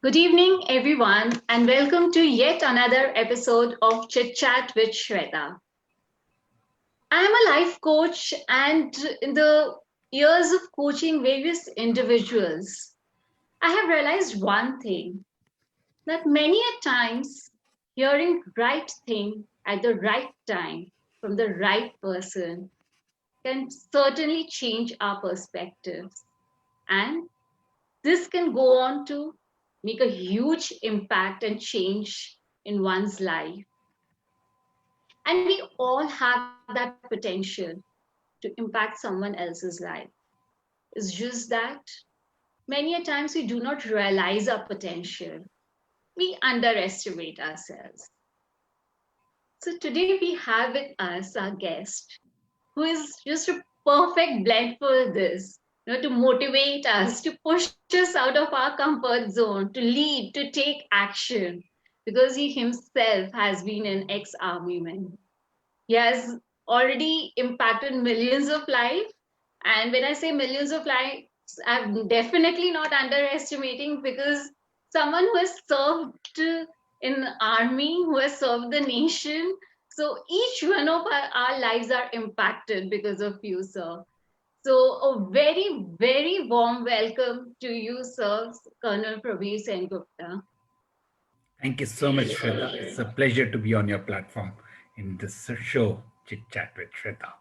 Good evening, everyone, and welcome to yet another episode of Chit Chat with Shweta. I am a life coach, and in the years of coaching various individuals, I have realized one thing that many a times hearing right thing at the right time from the right person can certainly change our perspectives. And this can go on to make a huge impact and change in one's life. And we all have that potential to impact someone else's life. It's just that many a times we do not realize our potential. We underestimate ourselves. So today we have with us our guest who is just a perfect blend for this, to motivate us, to push us out of our comfort zone, to lead, to take action, because he himself has been an ex-army man. He has already impacted millions of lives. And when I say millions of lives, I'm definitely not underestimating because someone who has served in army, who has served the nation. So each one of our lives are impacted because of you, sir. So a very, very warm welcome to you, sir, Colonel Prabir Sengupta. Thank you so much, Shweta. It's a pleasure to be on your platform in this show, Chit Chat with Shweta.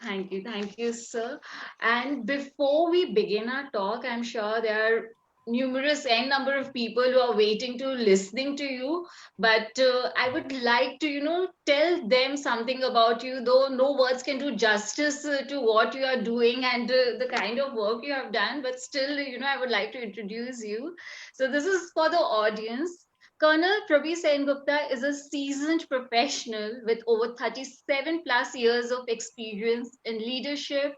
Thank you, sir. And before we begin our talk, I'm sure there are numerous n number of people who are waiting to listening to you. But I would like to, tell them something about you, though no words can do justice to what you are doing and the kind of work you have done. But still, I would like to introduce you. So this is for the audience. Colonel Prabir Sengupta is a seasoned professional with over 37 plus years of experience in leadership,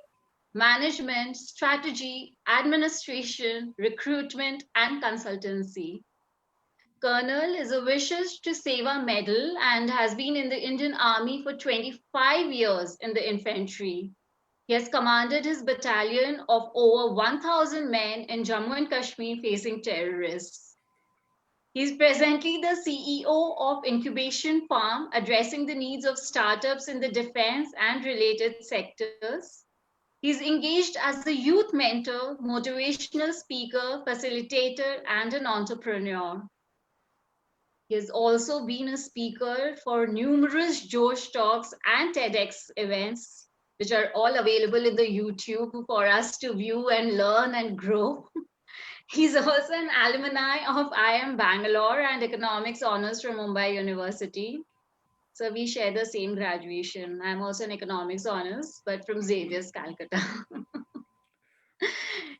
management, strategy, administration, recruitment, and consultancy. Colonel is a Vishist to Seva medal and has been in the Indian Army for 25 years in the infantry. He has commanded his battalion of over 1,000 men in Jammu and Kashmir facing terrorists. He is presently the CEO of Incubation Farm, addressing the needs of startups in the defense and related sectors. He's engaged as a youth mentor, motivational speaker, facilitator, and an entrepreneur. He has also been a speaker for numerous Josh Talks and TEDx events, which are all available in the YouTube for us to view and learn and grow. He's also an alumni of IIM Bangalore and economics honors from Mumbai University. So we share the same graduation. I'm also an economics honors, but from Xavier's Calcutta.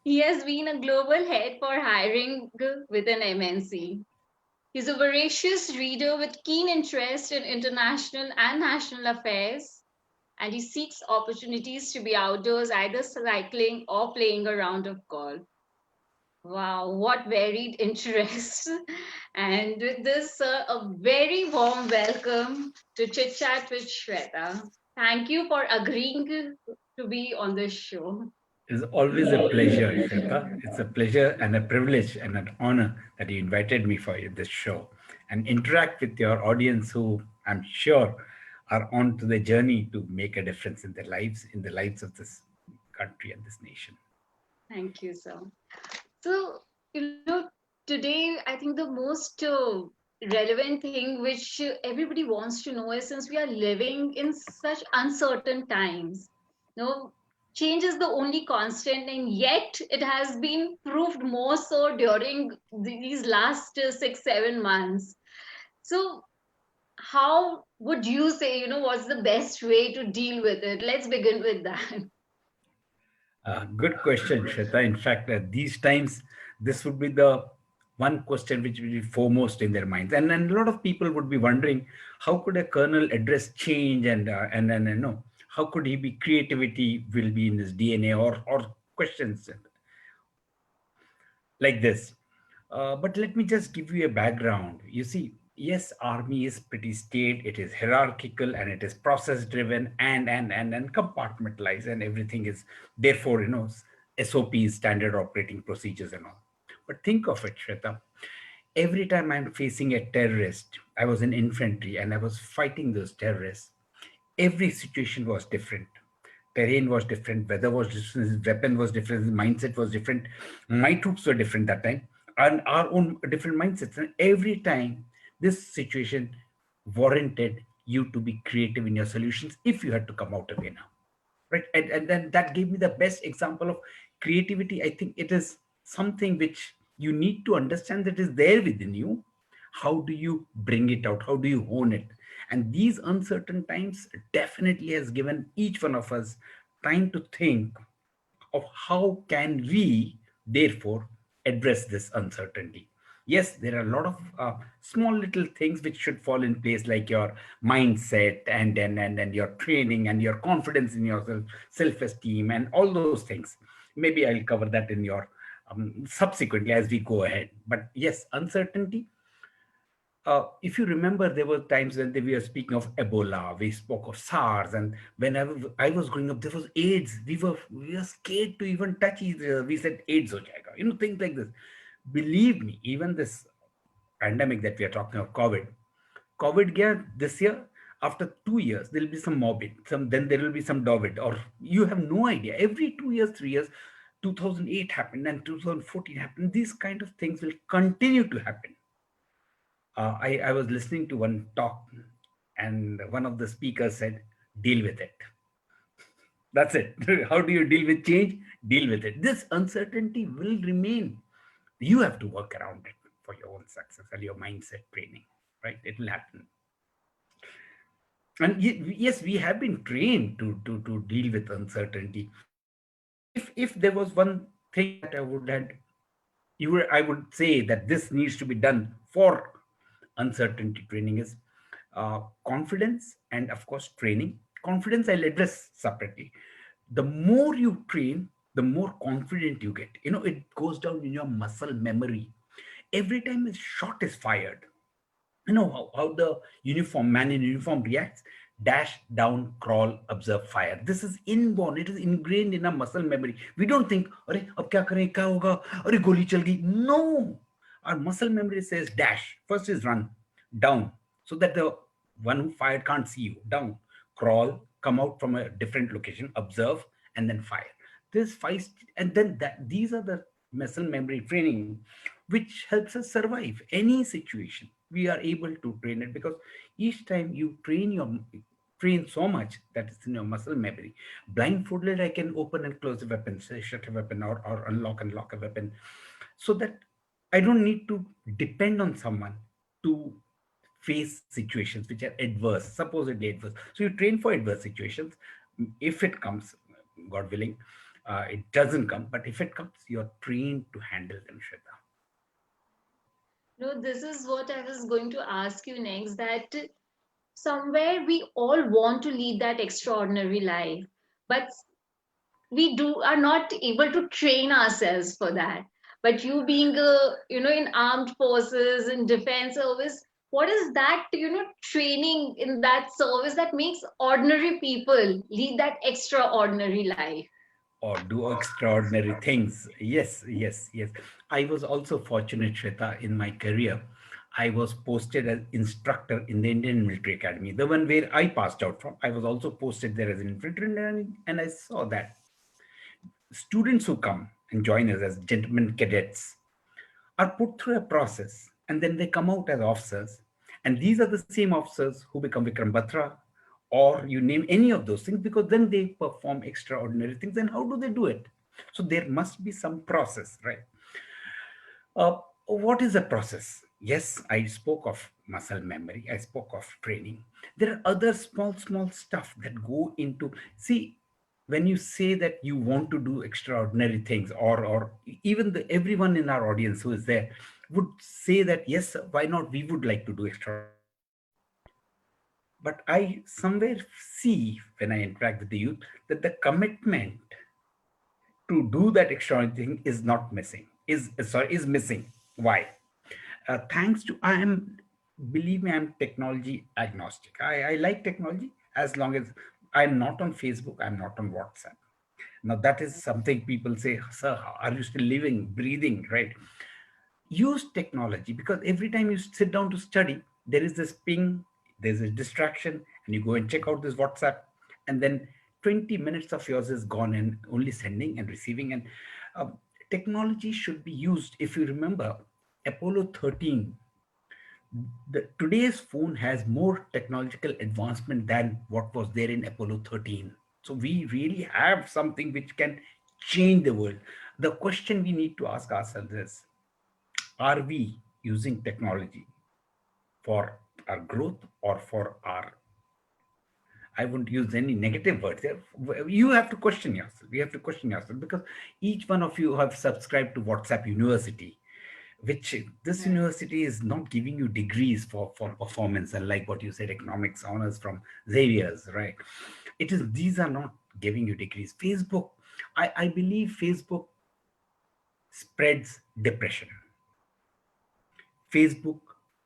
He has been a global head for hiring with an MNC. He's a voracious reader with keen interest in international and national affairs, and he seeks opportunities to be outdoors, either cycling or playing a round of golf. Wow, what varied interest. And with this, a very warm welcome to Chit Chat with Shweta. Thank you for agreeing to be on this show. It's always a pleasure, Shweta. It's a pleasure and a privilege and an honor that you invited me for this show and interact with your audience who I'm sure are on to the journey to make a difference in their lives, in the lives of this country and this nation. Thank you, sir. So, today I think the most relevant thing which everybody wants to know is since we are living in such uncertain times, change is the only constant, and yet it has been proved more so during these last 6 7 months. So, how would you say, what's the best way to deal with it? Let's begin with that. Good question, Shweta. In fact, at these times, this would be the one question which will be foremost in their minds, and a lot of people would be wondering how could a colonel address change and how could he be creativity will be in his DNA or questions like this. But let me just give you a background. You see, yes, army is pretty staid, it is hierarchical, and it is process driven and compartmentalized, and everything is therefore SOPs, standard operating procedures, and all. But think of it, Shweta. Every time I'm facing a terrorist, I was in infantry and I was fighting those terrorists. Every situation was different. Terrain was different, weather was different, his weapon was different, his mindset was different. My troops were different that time, and our own different mindsets. And every time, this situation warranted you to be creative in your solutions if you had to come out a winner, right? And then that gave me the best example of creativity. I think it is something which you need to understand that is there within you. How do you bring it out? How do you hone it? And these uncertain times definitely has given each one of us time to think of how can we therefore address this uncertainty. Yes, there are a lot of small little things which should fall in place, like your mindset and your training and your confidence in yourself, self-esteem, and all those things. Maybe I'll cover that in your subsequently as we go ahead. But yes, uncertainty, if you remember, there were times when we were speaking of Ebola, we spoke of SARS, and whenever I was growing up, there was AIDS. We were scared to even touch each other. We said AIDS ho jayega, things like this. Believe me, even this pandemic that we are talking of, COVID gaya this year. After 2 years, there will be some morbid, then there will be some Dovid, or you have no idea. Every 2 years, 3 years, 2008 happened and 2014 happened. These kind of things will continue to happen. I was listening to one talk, and one of the speakers said, deal with it. That's it. How do you deal with change? Deal with it. This uncertainty will remain. You have to work around it for your own success and your mindset training, right? It will happen. And yes, we have been trained to deal with uncertainty. If there was one thing that I would say that this needs to be done for uncertainty training is confidence and of course training. Confidence I'll address separately. The more you train, the more confident you get. It goes down in your muscle memory. Every time a shot is fired, how the uniform man in uniform reacts. Dash, down, crawl, observe, fire. This is inborn. It is ingrained in our muscle memory. We don't think, "Arey, ab kya kare, kya hoga? Arey, goli chal gayi." No, our muscle memory says dash. First is run, down, so that the one who fired can't see you. Down, crawl, come out from a different location, observe, and then fire. This five, and then these are the muscle memory training which helps us survive any situation. We are able to train it because each time you train so much that it's in your muscle memory. Blindfolded, I can open and close a weapon, say shut a weapon, or unlock and lock a weapon, so that I don't need to depend on someone to face situations which are adverse, supposedly adverse. So you train for adverse situations. If it comes, God willing, it doesn't come, but if it comes, you're trained to handle them, Shweta. No, this is what I was going to ask you next, that somewhere we all want to lead that extraordinary life, but we do are not able to train ourselves for that. But you being in armed forces in defense service, what is that training in that service that makes ordinary people lead that extraordinary life? Or do extraordinary things. Yes, yes, yes. I was also fortunate, Shweta, in my career. I was posted as instructor in the Indian Military Academy, the one where I passed out from. I was also posted there as an infantry, and I saw that students who come and join us as gentlemen cadets are put through a process, and then they come out as officers. And these are the same officers who become Vikram Batra, or you name any of those things, because then they perform extraordinary things. And how do they do it? So there must be some process, right? What is the process? Yes, I spoke of muscle memory, I spoke of training. There are other small stuff that go into. See, when you say that you want to do extraordinary things, or even everyone in our audience who is there would say that yes, why not, we would like to do extraordinary things. But I somewhere see, when I interact with the youth, that the commitment to do that extraordinary thing is not missing, is missing. Why? Thanks to, I am, believe me, I'm technology agnostic. I like technology as long as I'm not on Facebook, I'm not on WhatsApp. Now that is something people say, sir, are you still living, breathing, right? Use technology, because every time you sit down to study, there is this ping, there's a distraction, and you go and check out this WhatsApp, and then 20 minutes of yours is gone in only sending and receiving. And uh, technology should be used. If you remember, Apollo 13, today's phone has more technological advancement than what was there in Apollo 13. So we really have something which can change the world. The question we need to ask ourselves is, are we using technology for our growth or for our, I wouldn't use any negative words here. You have to question yourself. You have to question yourself, because each one of you have subscribed to WhatsApp University, which this Right. university is not giving you degrees for performance, and like what you said, economics honors from Xavier's, right? It is, these are not giving you degrees. Facebook, I believe Facebook spreads depression. Facebook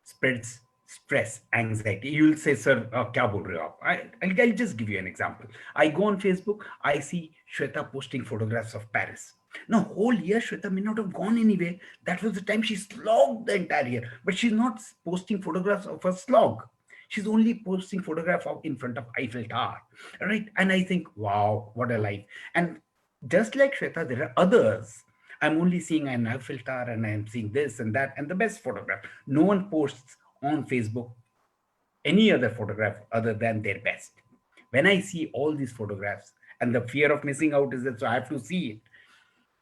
spreads stress, anxiety. You'll say, sir, kya bol rahe ho aap? I'll just give you an example. I go on Facebook, I see Shweta posting photographs of Paris. Now, whole year, Shweta may not have gone anywhere. That was the time she slogged the entire year. But she's not posting photographs of her slog. She's only posting photograph of in front of Eiffel Tower, right? And I think, wow, what a life. And just like Shweta, there are others. I'm only seeing an Eiffel Tower, and I'm seeing this and that and the best photograph. No one posts on Facebook any other photograph other than their best. When I see all these photographs, and the fear of missing out is that, so I have to see it,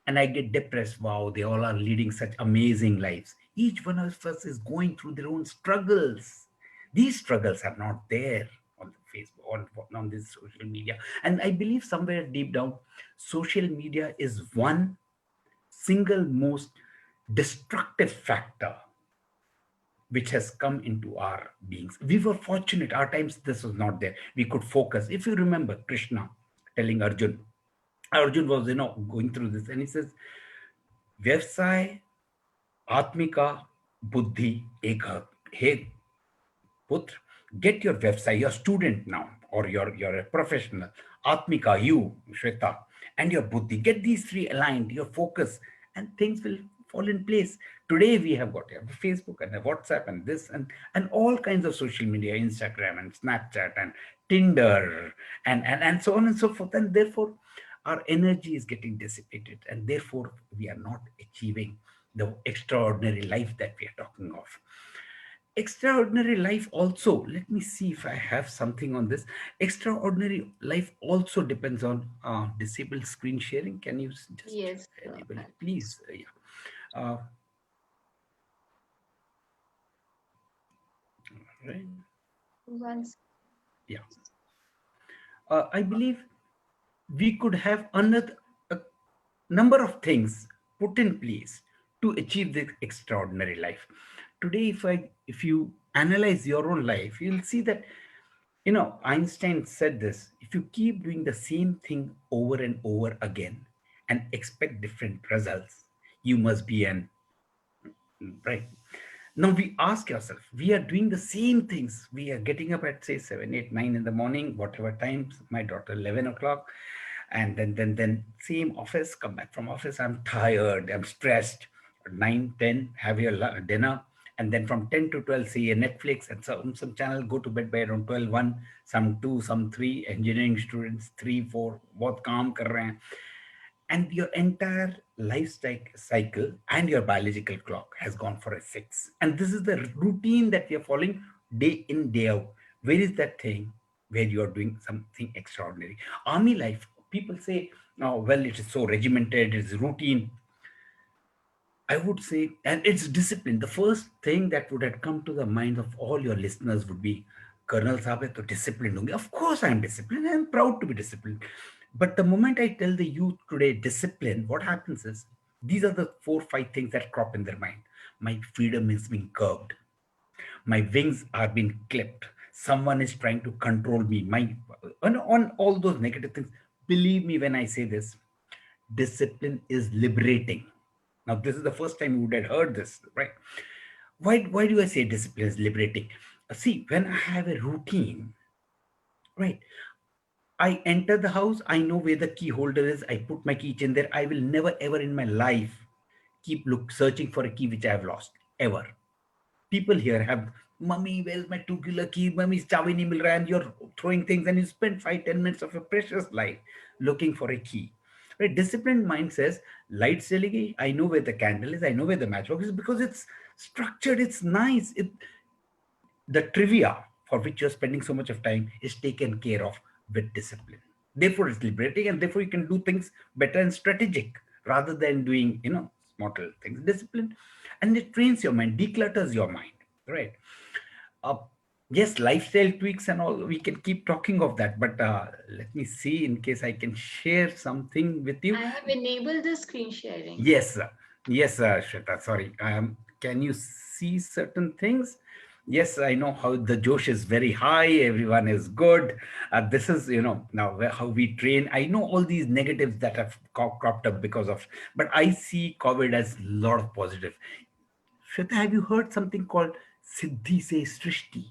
and I get depressed. Wow, they all are leading such amazing lives. Each one of us is going through their own struggles. These struggles are not there on the Facebook, on this social media. And I believe somewhere deep down, social media is one single most destructive factor which has come into our beings. We were fortunate, our times this was not there. We could focus. If you remember Krishna telling Arjun, Arjun was, going through this, and he says, व्यवसाय आत्मिका बुद्धि एक हे putra, get your website, your student now, or you're a professional, Atmika, you, Shweta, and your buddhi. Get these three aligned, your focus, and things will fall in place. Today we have got a Facebook and a WhatsApp and this and all kinds of social media, Instagram and Snapchat and Tinder and so on and so forth. And therefore our energy is getting dissipated, and therefore we are not achieving the extraordinary life that we are talking of. Extraordinary life also, let me see if I have something on this. Extraordinary life also depends on disabled screen sharing. Can you just Yes, sir. enable it, please? Yeah. uh, right. Once. Yeah. I believe we could have another a number of things put in place to achieve the extraordinary life. Today, if you analyze your own life, you'll see that, Einstein said this: if you keep doing the same thing over and over again and expect different results, you must be an right. Now we ask ourselves, we are doing the same things. We are getting up at say 7, 8, 9 in the morning, whatever times, my daughter 11 o'clock, and then same office, come back from office, I'm tired, I'm stressed. 9, 10, have your dinner, and then from 10 to 12, see a Netflix and some channel, go to bed by around 12, 1, some 2, some 3, engineering students, 3, 4, बहुत काम कर रहे हैं, and your entire lifestyle cycle and your biological clock has gone for a 6. And this is the routine that we are following day in, day out. Where is that thing where you are doing something extraordinary? Army life, people say, oh, well, it is so regimented, it's routine. I would say, and it's discipline. The first thing that would have come to the mind of all your listeners would be, Colonel Saab hai to disciplined honge. Of course, I am disciplined. I am proud to be disciplined. But the moment I tell the youth today discipline, what happens is these are the 4, 5 things that crop in their mind. My freedom is being curbed. My wings are being clipped. Someone is trying to control me. On all those negative things. Believe me when I say this, discipline is liberating. Now, this is the first time you would have heard this, right? Why do I say discipline is liberating? See, when I have a routine, right? I enter the house, I know where the key holder is, I put my key in there. I will never ever in my life keep searching for a key which I have lost ever. People here have, mummy, where's my 2 kilo key? Mummy's chavi nahi mil raha, and you're throwing things, and you spend 5-10 minutes of your precious life looking for a key. Right? Disciplined mind says, lights chali gayi, I know where the candle is, I know where the matchbox is, because it's structured, it's nice. The trivia for which you're spending so much of time is taken care of with discipline. Therefore, it's liberating, and therefore you can do things better and strategic rather than doing, small little things. Discipline, and it trains your mind, declutters your mind, right? Uh, yes, lifestyle tweaks and all. We can keep talking of that, but let me see in case I can share something with you. I have enabled the screen sharing. Yes, yes, Shweta. Sorry. Can you see certain things? Yes, I know how the Josh is very high. Everyone is good. This is, now how we train. I know all these negatives that have cropped up because of, but I see COVID as a lot of positive. Shweta, have you heard something called Siddhi Se Srishti?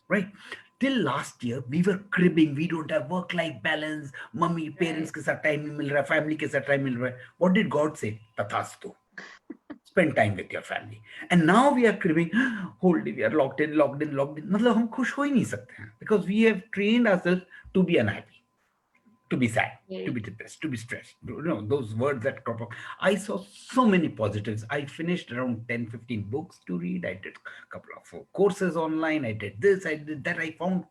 Right? Till last year, we were cribbing. We don't have work-life balance. Mummy, parents Right. के साथ time नहीं मिल रहा, family के साथ time मिल रहा है. What did God say? Tathastu. Spend time with your family. And now we are cribbing. Whole day we are locked in, locked in, locked in. मतलब हम खुश हो ही नहीं सकते हैं, because we have trained ourselves to be unhappy, to be sad, to be Right. depressed, to be stressed. Those words that crop up. I saw so many positives. I finished around 10, 15 books to read. I did a couple of courses online. I did this, I did that. I found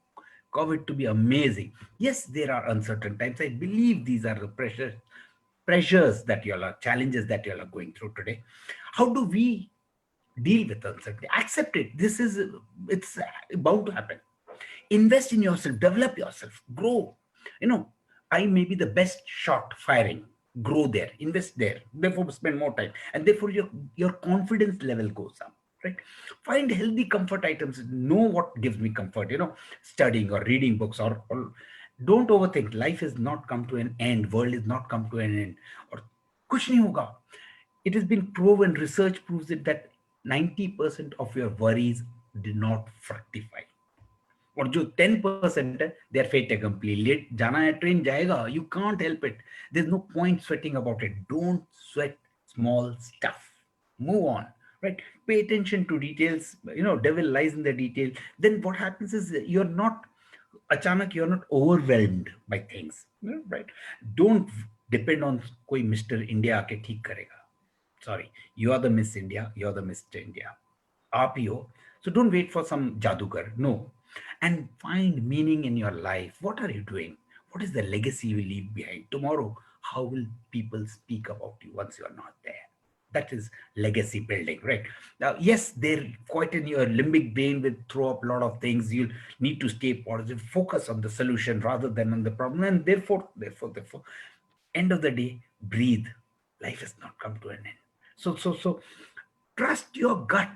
COVID to be amazing. Yes, there are uncertain times. I believe these are the pressures that you all are, challenges that you all are going through today. How do we deal with uncertainty? Accept it. It's bound to happen. Invest in yourself, develop yourself, grow. you know I may be the best shot firing. Grow there, invest there, therefore spend more time, and therefore your confidence level goes up, right? Find healthy comfort items. Know what gives me comfort. Studying or reading books, or don't overthink. Life is not come to an end, world is not come to an end, or kuch nahi hoga. It has been proven, research proves it, that 90% of your worries did not fructify. और जो 10% है, they are fait accompli. लेट जाना है, train जाएगा. You can't help it. There's no point sweating about it. Don't sweat small stuff. Move on, right? Pay attention to details. Devil lies in the detail. Then what happens is, you're not अचानक, you're not overwhelmed by things, right? Don't depend on कोई mister India आके ठीक करेगा. Sorry, you are the Miss India, you're the Mr. India. RPO. So don't wait for some jadugar. No. And find meaning in your life. What are you doing? What is the legacy you leave behind? Tomorrow, how will people speak about you once you are not there? That is legacy building, right? Now, yes, they're quite in your limbic brain will throw up a lot of things. You need to stay positive, focus on the solution rather than on the problem. And therefore, end of the day, breathe. Life has not come to an end. So trust your gut.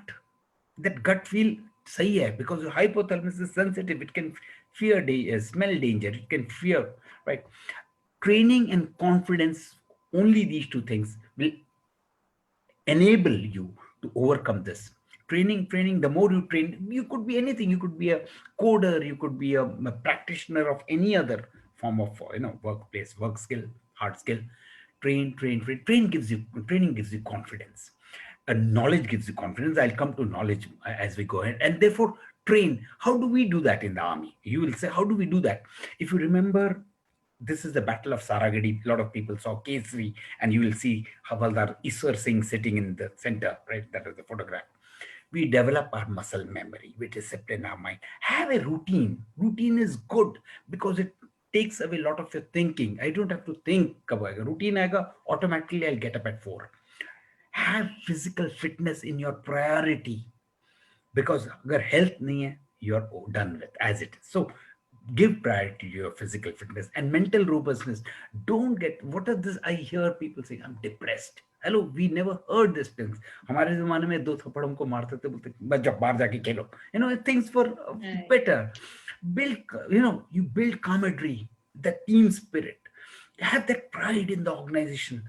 That gut feel sahi hai, because your hypothalamus is sensitive. It can fear smell danger. It can fear, right? Training and confidence, only these two things will enable you to overcome this. Training, the more you train, you could be anything. You could be a coder, you could be a practitioner of any other form of workplace, work skill, hard skill. Train gives you training gives you confidence, and knowledge gives you confidence. I'll come to knowledge as we go ahead. And therefore, train. How do we do that in the army? You will say, how do we do that? If you remember, this is the Battle of Saragadi. A lot of people saw Kesri, and you will see Havaldar Iswar Singh sitting in the center, right? That is the photograph. We develop our muscle memory, we discipline our mind. Have a routine. Routine is good because it takes away a lot of your thinking. I don't have to think. Routine aega, automatically I'll get up at 4. Have physical fitness in your priority, because अगर health नहीं है, you're done with as it is. So give priority to your physical fitness and mental robustness. Don't get, what are this I hear people saying, I'm depressed. Hello, we never heard these things. हमारे जमाने में 2 थप्पड़ हमको मारते थे, बोलते बस जब बाहर जाके खेलो. Things for Right. better. Build, you build camaraderie, the team spirit. Have that pride in the organization.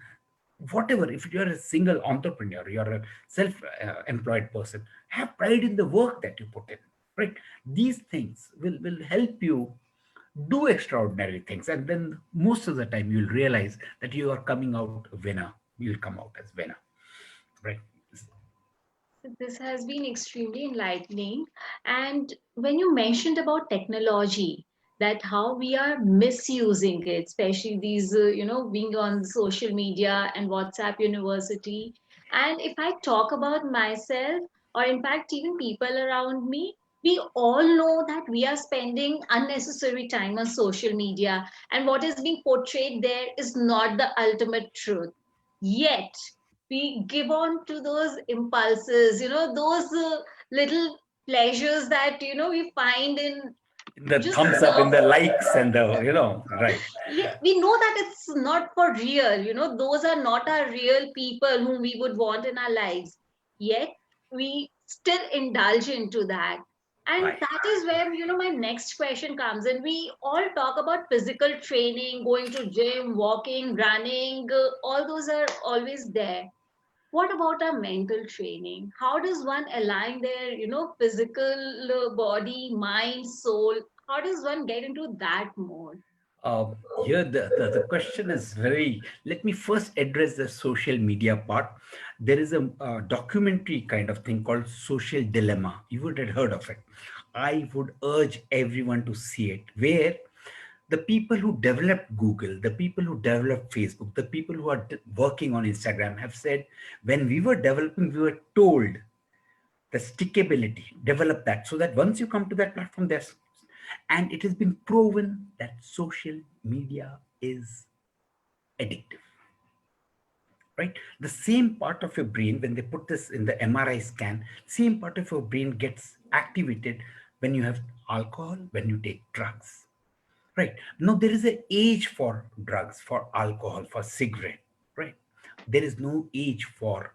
Whatever, if you're a single entrepreneur, you're a self-employed person, have pride in the work that you put in, right? These things will help you do extraordinary things, and then most of the time you'll realize that you are coming out a winner. You'll come out as winner. right? This has been extremely enlightening. And when you mentioned about technology, that how we are misusing it, especially these, being on social media and WhatsApp University. And if I talk about myself, or in fact, even people around me, we all know that we are spending unnecessary time on social media, and what is being portrayed there is not the ultimate truth. Yet, we give on to those impulses, those little pleasures that we find in In the just thumbs up, in the likes, and the, right. yeah, we know that it's not for real, those are not our real people whom we would want in our lives, yet we still indulge into that. And Right. that is where my next question comes in. We all talk about physical training, going to gym, walking, running, all those are always there. What about our mental training? How does one align their physical body, mind, soul? How does one get into that mode? Here, the question is very. Let me first address the social media part. There is a documentary kind of thing called Social Dilemma. You would have heard of it. I would urge everyone to see it, where the people who developed Google, the people who developed Facebook, the people who are working on Instagram have said, when we were developing, we were told the stickability, develop that so that once you come to that platform, there's, and it has been proven that social media is addictive, right? The same part of your brain, when they put this in the MRI scan, same part of your brain gets activated when you have alcohol, when you take drugs, right? Now there is an age for drugs, for alcohol, for cigarette, right? There is no age for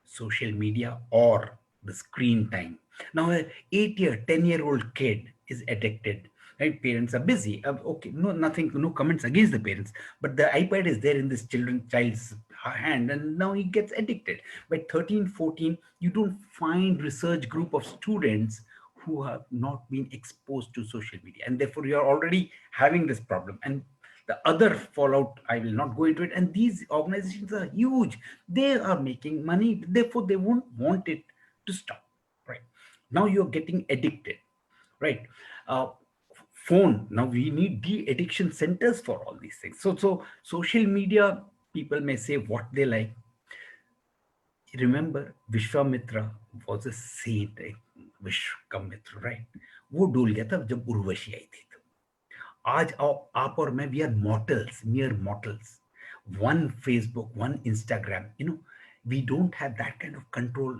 social media or the screen time. Now, a 8-year, 10-year-old kid is addicted. Right? Parents are busy. Okay, no, nothing, no comments against the parents, but the iPad is there in this child's hand, and now he gets addicted. By 13, 14, you don't find research group of students who have not been exposed to social media, and therefore you are already having this problem. And the other fallout, I will not go into it, and these organizations are huge, they are making money, therefore they won't want it to stop, right? Now you're getting addicted, right? uh, Phone, now we need de-addiction centers for all these things. So social media, people may say what they like. Remember, Vishwamitra was a saint, Vishwamitra, right? वो डूल गया था जब उर्वशी आई थी। आज आप और मैं, we are mortals, mere mortals. One Facebook, one Instagram, we don't have that kind of control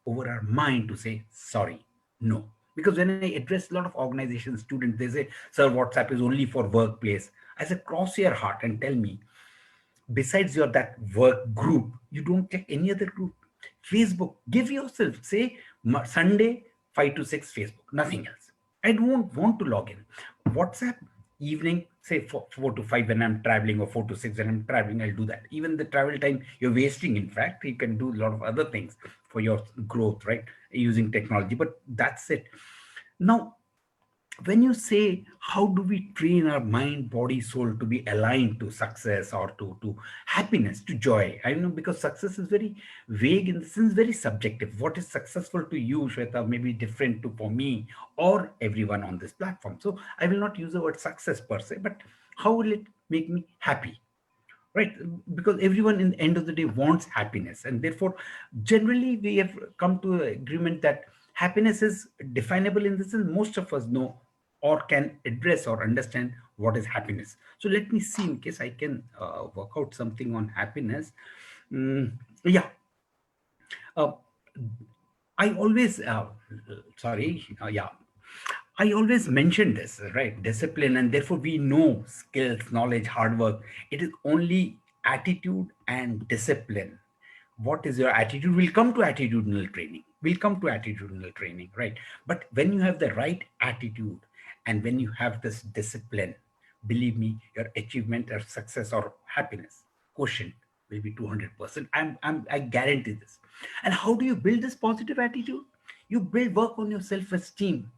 over our mind to say sorry, no. Because when I address a lot of organizations, students, they say, sir, WhatsApp is only for workplace. I say, cross your heart and tell me, besides your that work group, you don't check any other group. Facebook, give yourself, say, Sunday 5 to 6 Facebook, nothing else. I don't want to log in. WhatsApp, evening, say 4 to 5 when I'm traveling, or 4 to 6 when I'm traveling, I'll do that. Even the travel time you're wasting, in fact, you can do a lot of other things for your growth, right? Using technology, but that's it. Now, when you say how do we train our mind, body, soul to be aligned to success, or to happiness, to joy, I know, because success is very vague, in the sense very subjective. What is successful to you, Shweta, may be different to for me or everyone on this platform. So I will not use the word success per se, but how will it make me happy, right? Because everyone in the end of the day wants happiness, and therefore generally we have come to an agreement that happiness is definable, in the sense most of us know or can address or understand what is happiness. So let me see, in case I can work out something on happiness. Yeah. uh, I always sorry yeah, I always mention this, right? Discipline, and therefore we know skills, knowledge, hard work. It is only attitude and discipline. What is your attitude? We'll come to attitudinal training. We'll come to attitudinal training, right? But when you have the right attitude and when you have this discipline, believe me, your achievement or success or happiness quotient will be 200%. I guarantee this. And how do you build this positive attitude? You build, work on your self-esteem.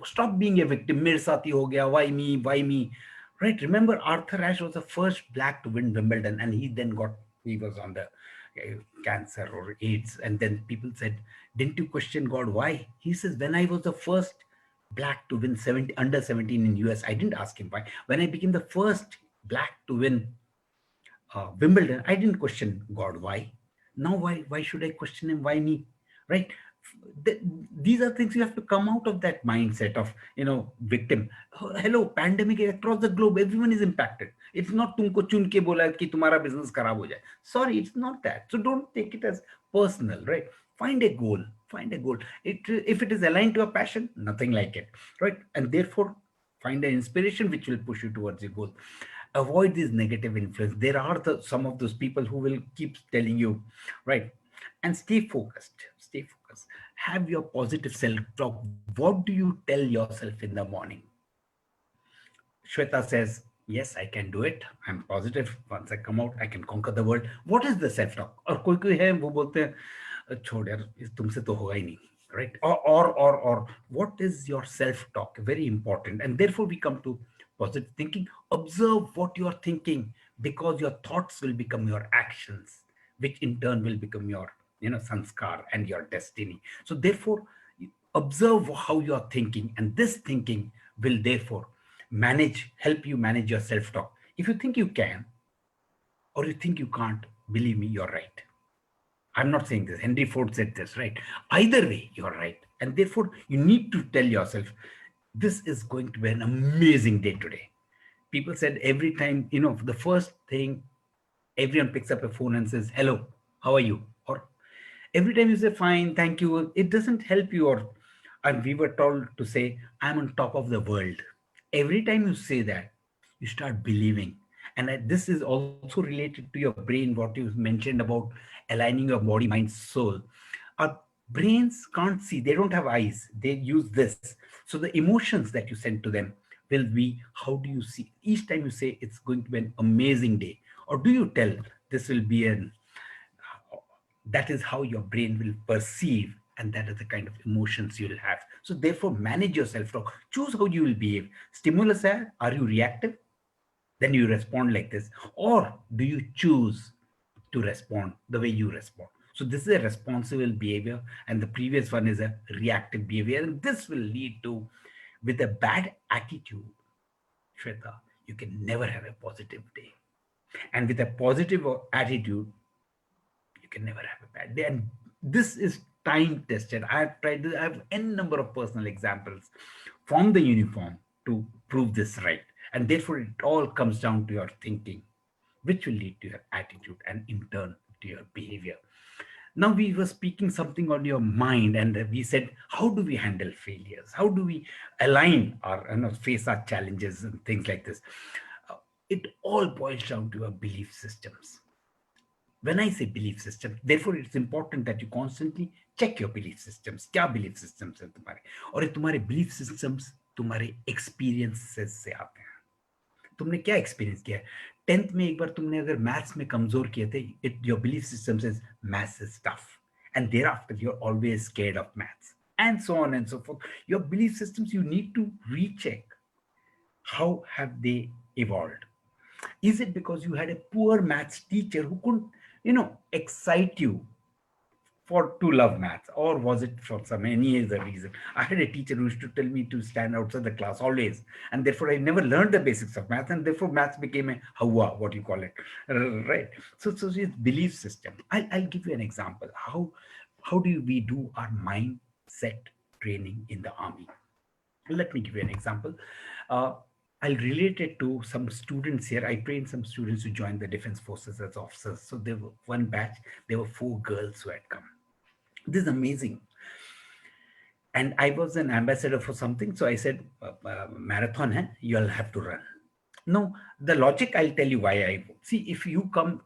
Stop being a victim. मेरे साथ ही हो गया, why me, right? Remember, Arthur Ashe was the first black to win Wimbledon, and he then got, he was on the cancer or AIDS. And then people said, didn't you question God? Why? He says, when I was the first black to win 70, under 17 in US, I didn't ask him why. When I became the first black to win Wimbledon, I didn't question God. Why? Now, why should I question him? Why me? Right? Th- these are things you have to come out of that mindset of victim. Hello, pandemic across the globe, everyone is impacted. It's not तुमको चुन के बोला कि तुम्हारा business खराब हो जाए. Sorry, it's not that. So don't take it as personal, right? Find a goal. Find a goal. If it is aligned to a passion, nothing like it, right? And therefore, find an inspiration which will push you towards your goal. Avoid this negative influence. There are some of those people who will keep telling you, right? And stay focused. Stay focused. Have your positive self talk. What do you tell yourself in the morning? Shweta says, yes, I can do it. I'm positive. Once I come out, I can conquer the world. What is the self talk? और कोई कोई है वो बोलते हैं छोड़ यार तुमसे तो होगा ही नहीं, right? Or what is your self talk? Very important. And therefore we come to positive thinking. Observe what you are thinking, because your thoughts will become your actions, which in turn will become your sanskar and your destiny. So therefore observe how you are thinking, and this thinking will therefore help you manage your self-talk. If you think you can or you think you can't, believe me, you're right. I'm not saying this. Henry Ford said this, right? Either way, you're right. And therefore, you need to tell yourself, this is going to be an amazing day today. People said every time, the first thing everyone picks up a phone and says, hello, how are you? Or every time you say, fine, thank you, it doesn't help you. And we were told to say, I'm on top of the world. Every time you say that, you start believing. And this is also related to your brain, what you mentioned about aligning your body, mind, soul. Our brains can't see, they don't have eyes, they use this. So the emotions that you send to them will be, how do you see? Each time you say it's going to be an amazing day, or do you tell this will be an that is how your brain will perceive, and that is the kind of emotions you'll have. So therefore manage your self-talk, choose how you will behave. Stimulus hai, are you reactive? Then you respond like this. Or do you choose to respond the way you respond? So this is a responsible behavior, and the previous one is a reactive behavior, and this will lead to, with a bad attitude, Shweta, you can never have a positive day. And with a positive attitude, you can never have a bad day. And this is time tested. I have tried this. I have n number of personal examples from the uniform to prove this right. And therefore, it all comes down to your thinking, which will lead to your attitude and in turn to your behavior. Now, we were speaking something on your mind, and we said, how do we handle failures? How do we align our, face our challenges and things like this? It all boils down to your belief systems. When I say belief system, therefore it's important that you constantly check your belief systems. क्या belief systems है तुम्हारे? और ये तुम्हारे belief systems तुम्हारे experiences से आते हैं. तुमने क्या experience किया है? 10th में एक बार तुमने अगर maths में कमजोर किए थे, your belief system says maths is tough, and thereafter you're always scared of maths, and so on and so forth. Your belief systems, you need to recheck. How have they evolved? Is it because you had a poor maths teacher who couldn't, excite you for to love maths, or was it for some any other reason? I had a teacher who used to tell me to stand outside the class always, and therefore I never learned the basics of math, and therefore maths became a hawa, what you call it, right? So it's belief system. I'll give you an example. How do we do our mindset training in the army? Let me give you an example. Uh, I'll relate it to some students here. I trained some students who joined the defense forces as officers. So there were one batch, there were 4 girls who had come. This is amazing. And I was an ambassador for something. So I said, marathon, hai, you'll have to run. No, the logic, I'll tell you why I see. If you come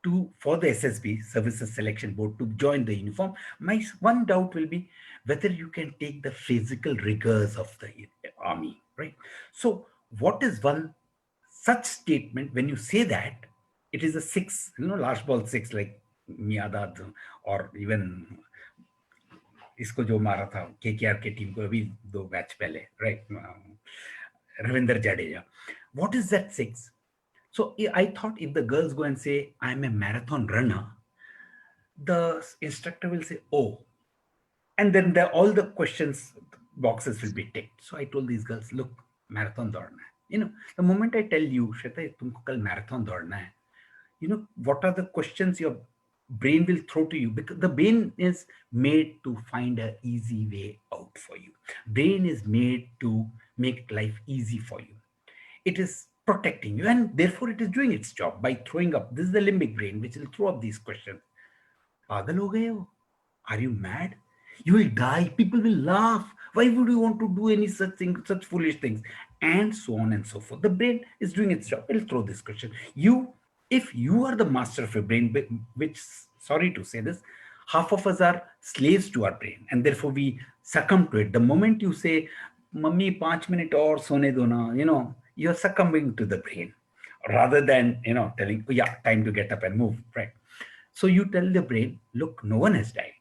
to for the SSB Services Selection Board to join the uniform, my one doubt will be whether you can take the physical rigors of the army, right? So what is one such statement? When you say that, it is a six, last ball six, like Miyadad, or even इसको जो मारा था KKR के team को अभी 2 match पहले, right, Ravinder Jadeja. What is that 6? So I thought if the girls go and say, I'm a marathon runner, the instructor will say, oh, and then all the questions boxes will be ticked. So I told these girls, look, marathon दौड़ना है. The moment I tell you, Shweta, तुमको कल marathon दौड़ना है, what are the questions your brain will throw to you, because the brain is made to find an easy way out for you. Brain is made to make life easy for you. It is protecting you, and therefore it is doing its job by throwing up. This is the limbic brain which will throw up these questions. पागल हो गए हो? Are you mad? You will die. People will laugh. Why would you want to do any such thing, such foolish things? And so on and so forth. The brain is doing its job. It'll throw this question. If you are the master of your brain, which, sorry to say this, half of us are slaves to our brain, and therefore we succumb to it. The moment you say, "Mummy, 5 minutes or sone do na," you're succumbing to the brain, rather than telling, "Oh, yeah, time to get up and move." Right. So you tell the brain, look, no one has died.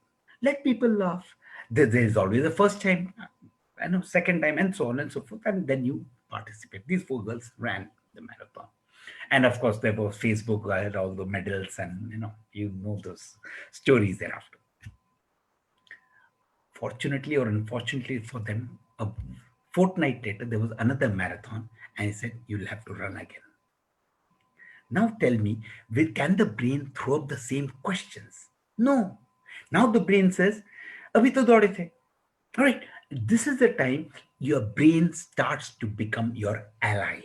Let people laugh. There is always a first time, second time, and so on and so forth. And then you participate. These four girls ran the marathon. And of course, there was Facebook, I had all the medals, and those stories thereafter. Fortunately or unfortunately for them, a fortnight later, there was another marathon, and he said, you'll have to run again. Now tell me, can the brain throw up the same questions? No. Now the brain says, Abhi to daude the. All right. This is the time your brain starts to become your ally,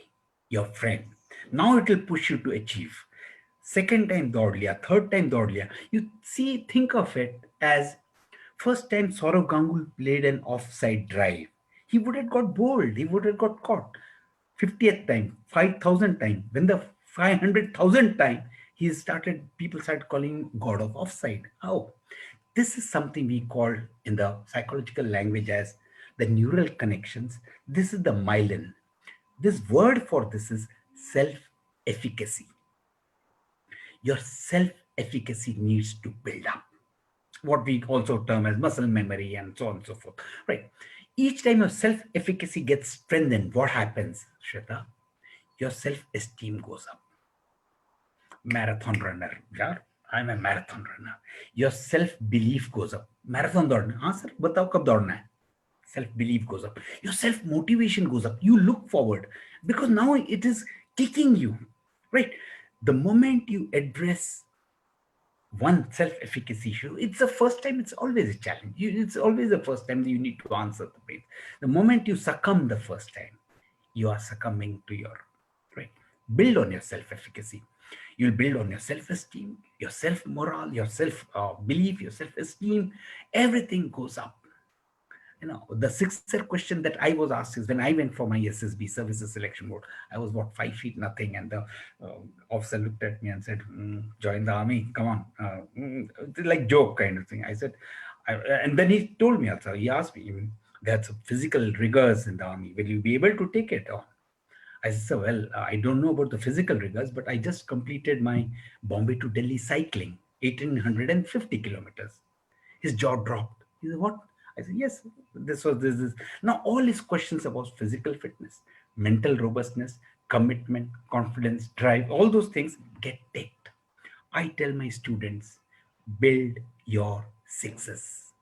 your friend. Now it will push you to achieve. Second time daud liya, third time daud liya. You see, think of it as first time Saurav Ganguly played an offside drive. He would have got bowled. He would have got caught. 50th time, 5,000 time. When the 500,000th time, people started calling him God of offside. How? This is something we call in the psychological language as the neural connections. This is the myelin. This word for this is self-efficacy. Your self-efficacy needs to build up, what we also term as muscle memory and so on and so forth. Right. Each time your self-efficacy gets strengthened, what happens, Shweta? Your self-esteem goes up. Marathon runner, yeah, I'm a marathon runner. Your self-belief goes up. Marathon दौड़ना, हाँ sir बताओ कब दौड़ना है? Self-belief goes up. Your self-motivation goes up. You look forward because now it is kicking you, right? The moment you address one self-efficacy issue, it's the first time, it's always a challenge. It's always the first time that you need to answer the brain. The moment you succumb the first time, you are succumbing to your, right? Build on your self-efficacy. You'll build on your self-esteem, your self-morale, your self-belief, your self-esteem. Everything goes up. The sixer question that I was asked is when I went for my SSB, services selection board. I was what, 5 feet nothing, and the officer looked at me and said, join the army, come on. Like joke kind of thing. I said, and then he told me also, he asked me, there's physical rigors in the army, will you be able to take it on? I said, well, I don't know about the physical rigors, but I just completed my Bombay to Delhi cycling, 1850 kilometers. His jaw dropped. He said, what? I said, yes, this. Now, all his questions about physical fitness, mental robustness, commitment, confidence, drive, all those things get ticked. I tell my students, build your sixes.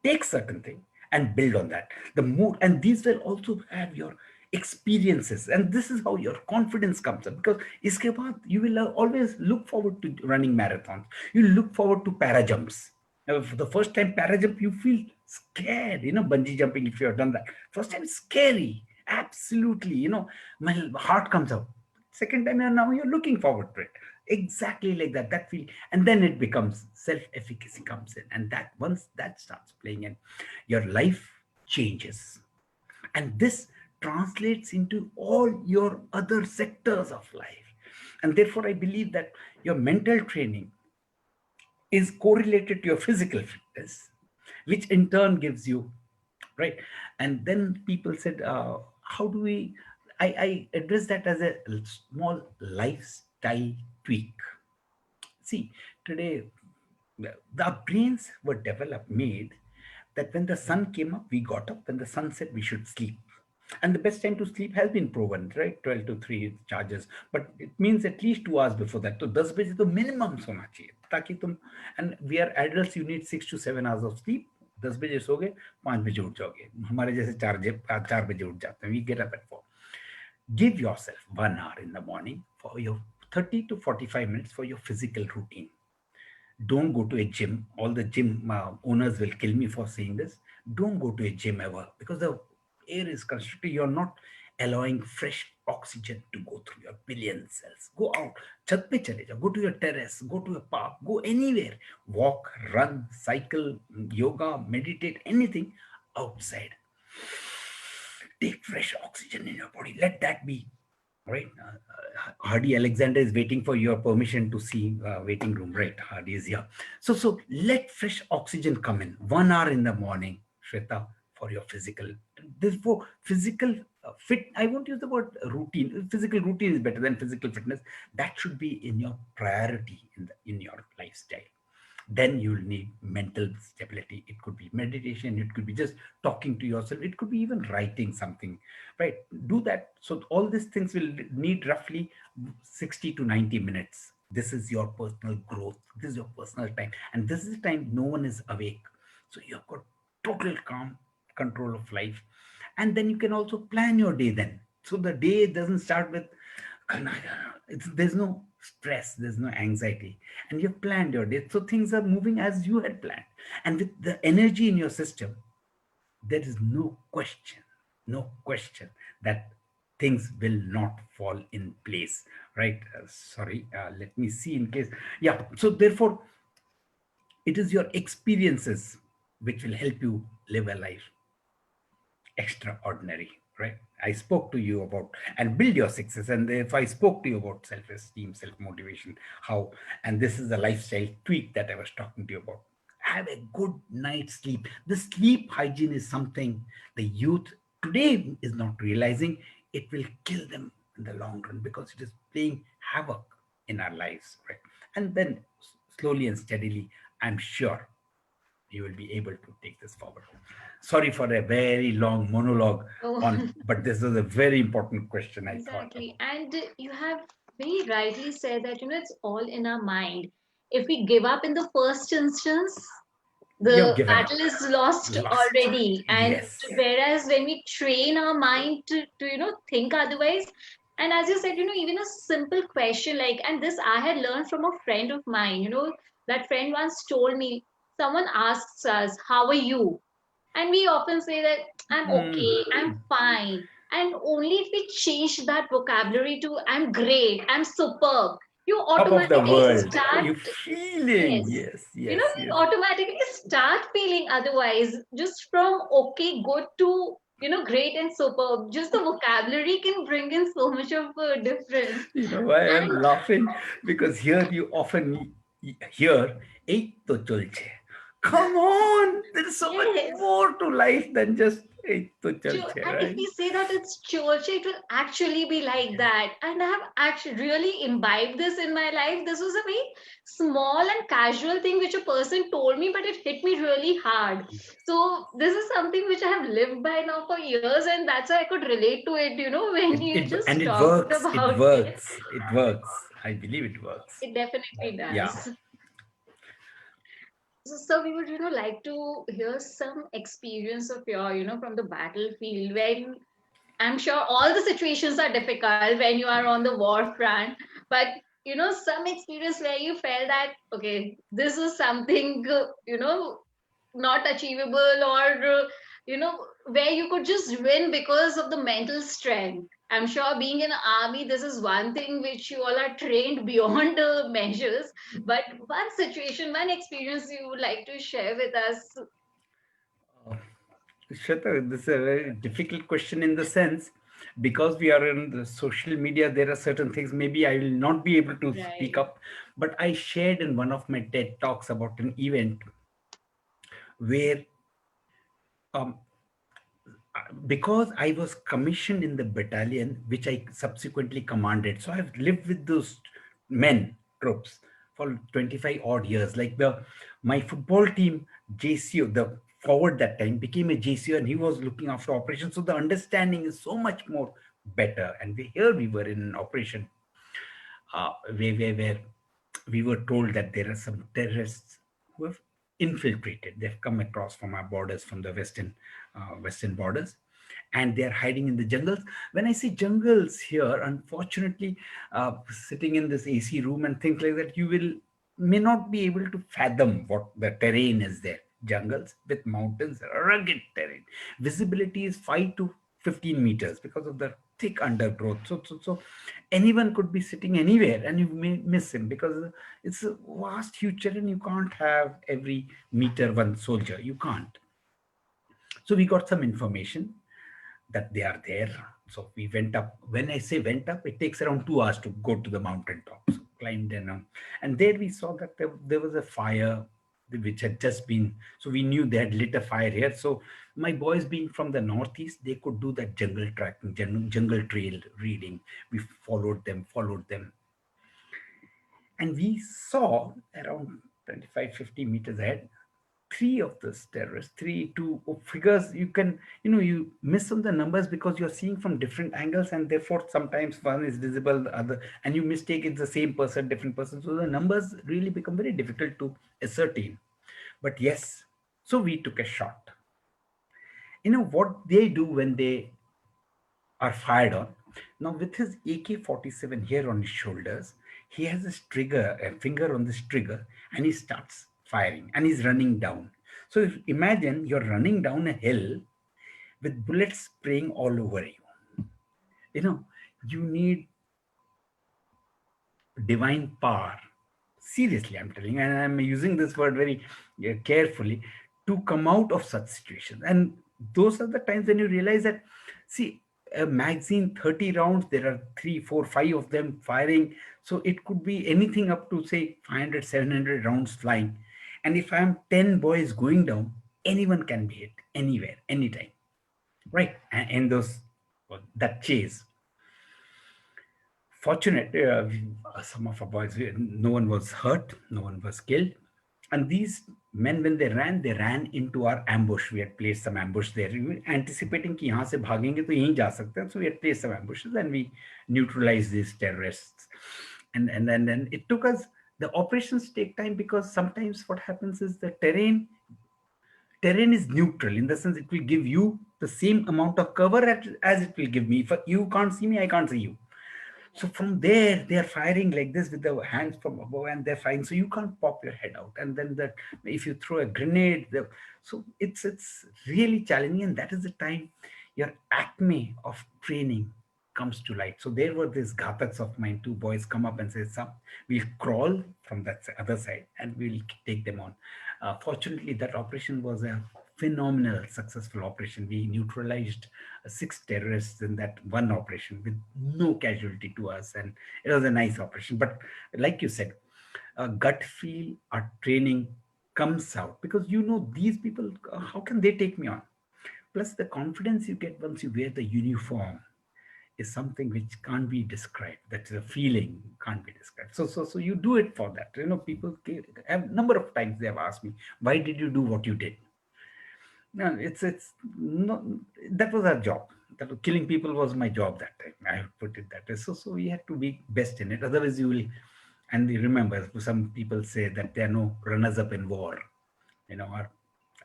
Take certain thing and build on that. The more, and these will also have your experiences, and this is how your confidence comes up, because iske baad you will always look forward to running marathons. You look forward to para jumps. For the first time para jump, you feel scared. Bungee jumping, if you have done that first time, it's scary, absolutely. My heart comes out. Second time, and now you're looking forward to it, exactly like that feeling. And then it becomes self-efficacy comes in, and that once that starts playing in, your life changes, and this translates into all your other sectors of life. And therefore I believe that your mental training is correlated to your physical fitness, which in turn gives you, right? And then people said, how do we, I address that as a small lifestyle tweak. See, today, the brains were developed, made that when the sun came up, we got up. When the sun set, we should sleep. And the best time to sleep has been proven, right? 12 to 3 charges, but it means at least 2 hours before that. So 10 बजे तो minimum सोना चाहिए ताकि तुम, and we are adults, you need 6 to 7 hours of sleep. 10 बजे सोगे, 5 बजे उठ जाओगे. हमारे जैसे 4 बजे उठ जाते हैं. We get up at 4. Give yourself 1 hour in the morning for your 30 to 45 minutes for your physical routine. Don't go to a gym. All the gym owners will kill me for saying this. Don't go to a gym ever, because the air is constricted. You're not allowing fresh oxygen to go through your billion cells. Go out. Chat pe chale jao. Go to your terrace. Go to a park. Go anywhere. Walk, run, cycle, yoga, meditate, anything outside. Take fresh oxygen in your body. Let that be. Right. Hardy Alexander is waiting for your permission to see waiting room. Right. Hardy is here. So let fresh oxygen come in 1 hour in the morning, Shweta, for your physical. Therefore, physical fit. I won't use the word routine. Physical routine is better than physical fitness. That should be in your priority in your lifestyle. Then you'll need mental stability. It could be meditation, it could be just talking to yourself, it could be even writing something, right? Do that. So all these things will need roughly 60 to 90 minutes. This is your personal growth, this is your personal time, and this is the time no one is awake. So you've got total calm control of life. And then you can also plan your day then. So the day doesn't start with, there's no stress, there's no anxiety, and you've planned your day. So things are moving as you had planned. And with the energy in your system, there is no question that things will not fall in place, right? Sorry, let me see in case. Yeah, so therefore, it is your experiences which will help you live a life extraordinary, right? I spoke to you about and build your success. And if I spoke to you about self-esteem, self-motivation, how, and this is the lifestyle tweak that I was talking to you about. Have a good night's sleep. The sleep hygiene is something the youth today is not realizing. It will kill them in the long run because it is playing havoc in our lives, right? And then slowly and steadily, I'm sure you will be able to take this forward. Sorry for a very long monologue Oh, on, but this is a very important question I thought exactly. about. And you have very rightly said that, it's all in our mind. If we give up in the first instance, You have the given up. battle is lost Lost. already. And Yes. whereas when we train our mind to think otherwise, and as you said, even a simple question like, and this I had learned from a friend of mine, that friend once told me, someone asks us, how are you? And we often say that I'm Hmm. okay, I'm fine. And only if we change that vocabulary to I'm great, I'm superb, you Top of the automatically world. start, You feeling. yes. Yes, yes, We yes. automatically start feeling otherwise, just from okay, good to, great and superb. Just the vocabulary can bring in so much of a difference. You know why I'm And laughing? Because here you often hear, "Ek to chulche." Come on, there is so much yes, more to life than just "Ek to chalche," And if right? we say that it's church, it will actually be like that. And I have actually really imbibed this in my life. This was a very small and casual thing which a person told me, but it hit me really hard. So this is something which I have lived by now for years, and that's why I could relate to it, when you just And it talked works. It about it. works. It works. I believe it works. It definitely Yeah. does. So we would, like to hear some experience of your, from the battlefield when I'm sure all the situations are difficult when you are on the war front, but some experience where you felt that, okay, this is something, not achievable, or, where you could just win because of the mental strength. I'm sure being in army, this is one thing which you all are trained beyond measures. But one situation, one experience you would like to share with us. Uh, Shweta, this is a very difficult question in the sense because we are in the social media, there are certain things maybe I will not be able to speak Right. up. But I shared in one of my TED talks about an event where um, because I was commissioned in the battalion, which I subsequently commanded. So I've lived with those men, troops, for 25 odd years. Like my football team, JCO, the forward that time, became a JCO, and he was looking after operations. So the understanding is so much more better. And here we were in an operation where we were told that there are some terrorists who have infiltrated. They've come across from our borders, from the western borders, and they're hiding in the jungles. When I say jungles here, unfortunately, sitting in this AC room and things like that, you will may not be able to fathom what the terrain is there. Jungles with mountains, rugged terrain. Visibility is 5 to 15 meters because of the thick undergrowth. So anyone could be sitting anywhere and you may miss him, because it's a vast, huge terrain. You can't have every meter one soldier. You can't. So we got some information that they are there. So we went up. When I say went up, it takes around 2 hours to go to the mountain top. So climbed in, and there we saw that there was a fire which had just been. So we knew they had lit a fire here. So my boys, being from the northeast, they could do that jungle tracking, jungle trail reading. We followed them, and we saw around 25, 50 meters ahead, three of these terrorists, three, two figures. You can, you miss on the numbers because you're seeing from different angles, and therefore sometimes one is visible, the other, and you mistake it's the same person, different person. So the numbers really become very difficult to ascertain. But yes, so we took a shot. What they do when they are fired on. Now, with his AK-47 here on his shoulders, he has this trigger, a finger on this trigger, and he starts firing, and he's running down. So imagine you're running down a hill with bullets spraying all over you. You know, you need divine power. Seriously, I'm telling you, and I'm using this word very carefully, to come out of such situations. And those are the times when you realize that, see, a magazine, 30 rounds, there are 3, 4, 5 of them firing. So it could be anything up to, say, 500, 700 rounds flying. And if I'm 10 boys going down, anyone can be hit anywhere, anytime. Right? And that chase. Fortunate, some of our boys, no one was hurt, no one was killed. And these men, when they ran into our ambush. We had placed some ambush there, we were anticipating कि यहाँ से भागेंगे तो यहीं जा सकते हैं. So we had placed some ambushes and we neutralized these terrorists. And then it took us, the operations take time, because sometimes what happens is the terrain is neutral, in the sense it will give you the same amount of cover as it will give me. If you can't see me, I can't see you. So from there, they are firing like this with their hands from above, and they're firing. So you can't pop your head out. And then that, if you throw a grenade, so it's really challenging. And that is the time your acme of training comes to light. So there were these ghataks of mine, two boys come up and say, "Some, we'll crawl from that other side and we'll take them on." Fortunately, that operation was a phenomenal, successful operation. We neutralized 6 terrorists in that one operation with no casualty to us, and it was a nice operation. But like you said, gut feel, our training comes out, because these people, how can they take me on? Plus, the confidence you get once you wear the uniform is something which can't be described. That's a feeling, can't be described. So you do it for that. People have number of times they have asked me, why did you do what you did? No, it's not, that was our job. Killing people was my job that time. I have put it that way. So we had to be best in it. Otherwise, you will. And we remember, some people say that there are no runners up in war.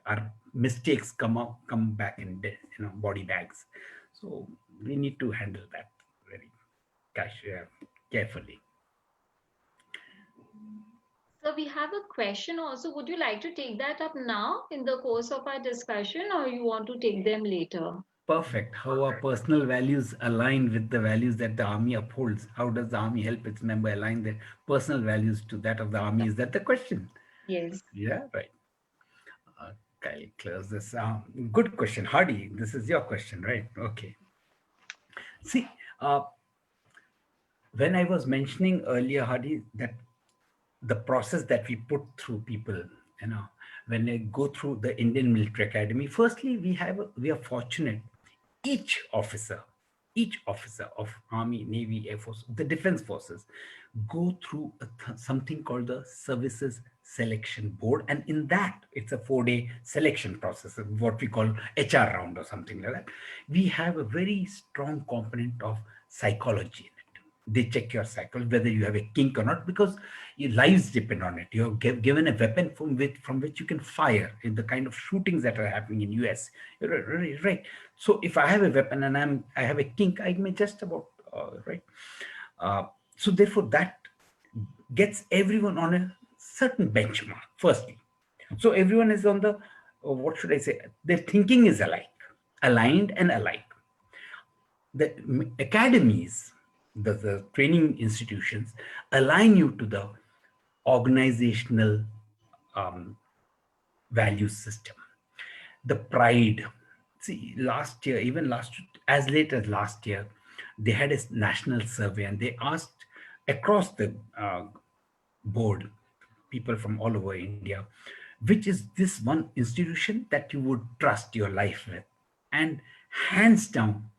Our mistakes come back in body bags. So we need to handle that very carefully. So we have a question also. Would you like to take that up now in the course of our discussion, or you want to take them later? Perfect. How are personal values aligned with the values that the army upholds? How does the army help its member align their personal values to that of the army? Is that the question? Yes. Yeah, right. Okay, close this. Good question. Hardy, this is your question, right? Okay. See, uh, when I was mentioning earlier, Hardy, that the process that we put through people, you know, when they go through the Indian Military Academy, firstly, we are fortunate. Each officer, each officer of Army, Navy, Air Force, the Defense Forces, go through something called the Services selection board, and in that it's a 4-day selection process, what we call HR round or something like that. We have a very strong component of psychology in it. They check your psychology, whether you have a kink or not, because your lives depend on it. You're given a weapon from which you can fire in the kind of shootings that are happening in US. You're right. So if I have a weapon and I have a kink, I may just about right. uh, so therefore that gets everyone on a certain benchmark, firstly. So everyone is on the, what should I say, their thinking is alike, aligned and alike. The academies, the training institutions align you to the organizational um, value system, the pride. See, last year, even last, as late as last year, they had a national survey and they asked across the board, people from all over India, which is this one institution that you would trust your life with? And hands down,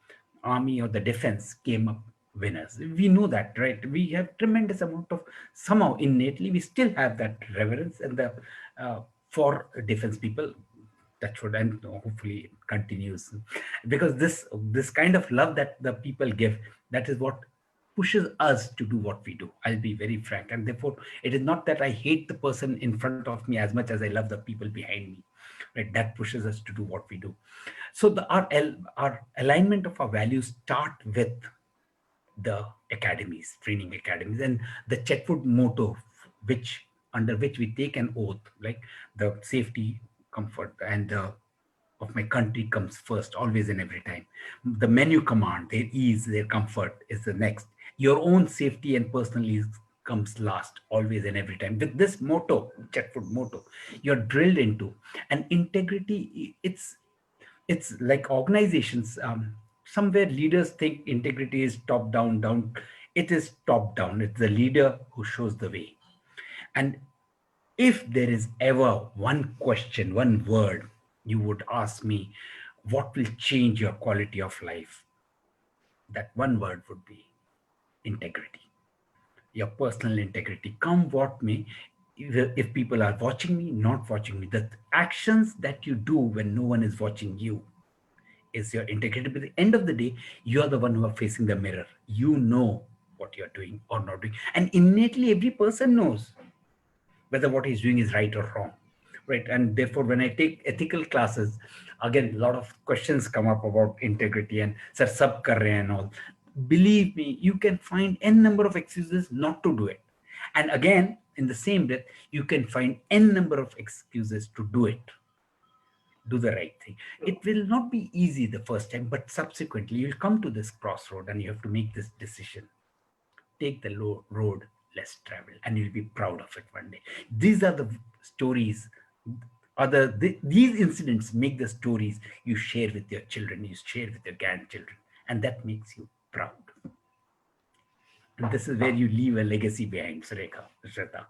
army or the defense came up winners. We know that, right? We have tremendous amount of, somehow innately, we still have that reverence and the for defense people. That should, and hopefully it continues, because this kind of love that the people give, that is what pushes us to do what we do. I'll be very frank, and therefore it is not that I hate the person in front of me as much as I love the people behind me, right? That pushes us to do what we do. So our alignment of our values start with the academies, training academies, and the Chetwood motto, which under which we take an oath, like the safety, comfort, and of my country comes first, always and every time. The menu command, their ease, their comfort is the next. Your own safety and personal ease comes last, always and every time. With this motto, Chetwood motto, you're drilled into. And integrity, it's like organizations, somewhere leaders think integrity is top down, down. It is top down. It's the leader who shows the way. And if there is ever one question, one word you would ask me, what will change your quality of life, that one word would be integrity. Your personal integrity, come what may. If people are watching me, not watching me, the actions that you do when no one is watching you is your integrity. But at the end of the day, you are the one who are facing the mirror. You know what you're doing or not doing. And innately, every person knows whether what he's doing is right or wrong. Right. And therefore, when I take ethical classes, again, a lot of questions come up about integrity and sir, sab kar rahe hain and all. Believe me, you can find n number of excuses not to do it. And again, in the same breath, you can find n number of excuses to do it, do the right thing. It will not be easy the first time, but subsequently you'll come to this crossroad and you have to make this decision. Take the road less traveled, and you'll be proud of it one day. These are the stories. These incidents make the stories you share with your children, you share with your grandchildren, and that makes you proud. And this is where you leave a legacy behind, Sureka, Shraddha.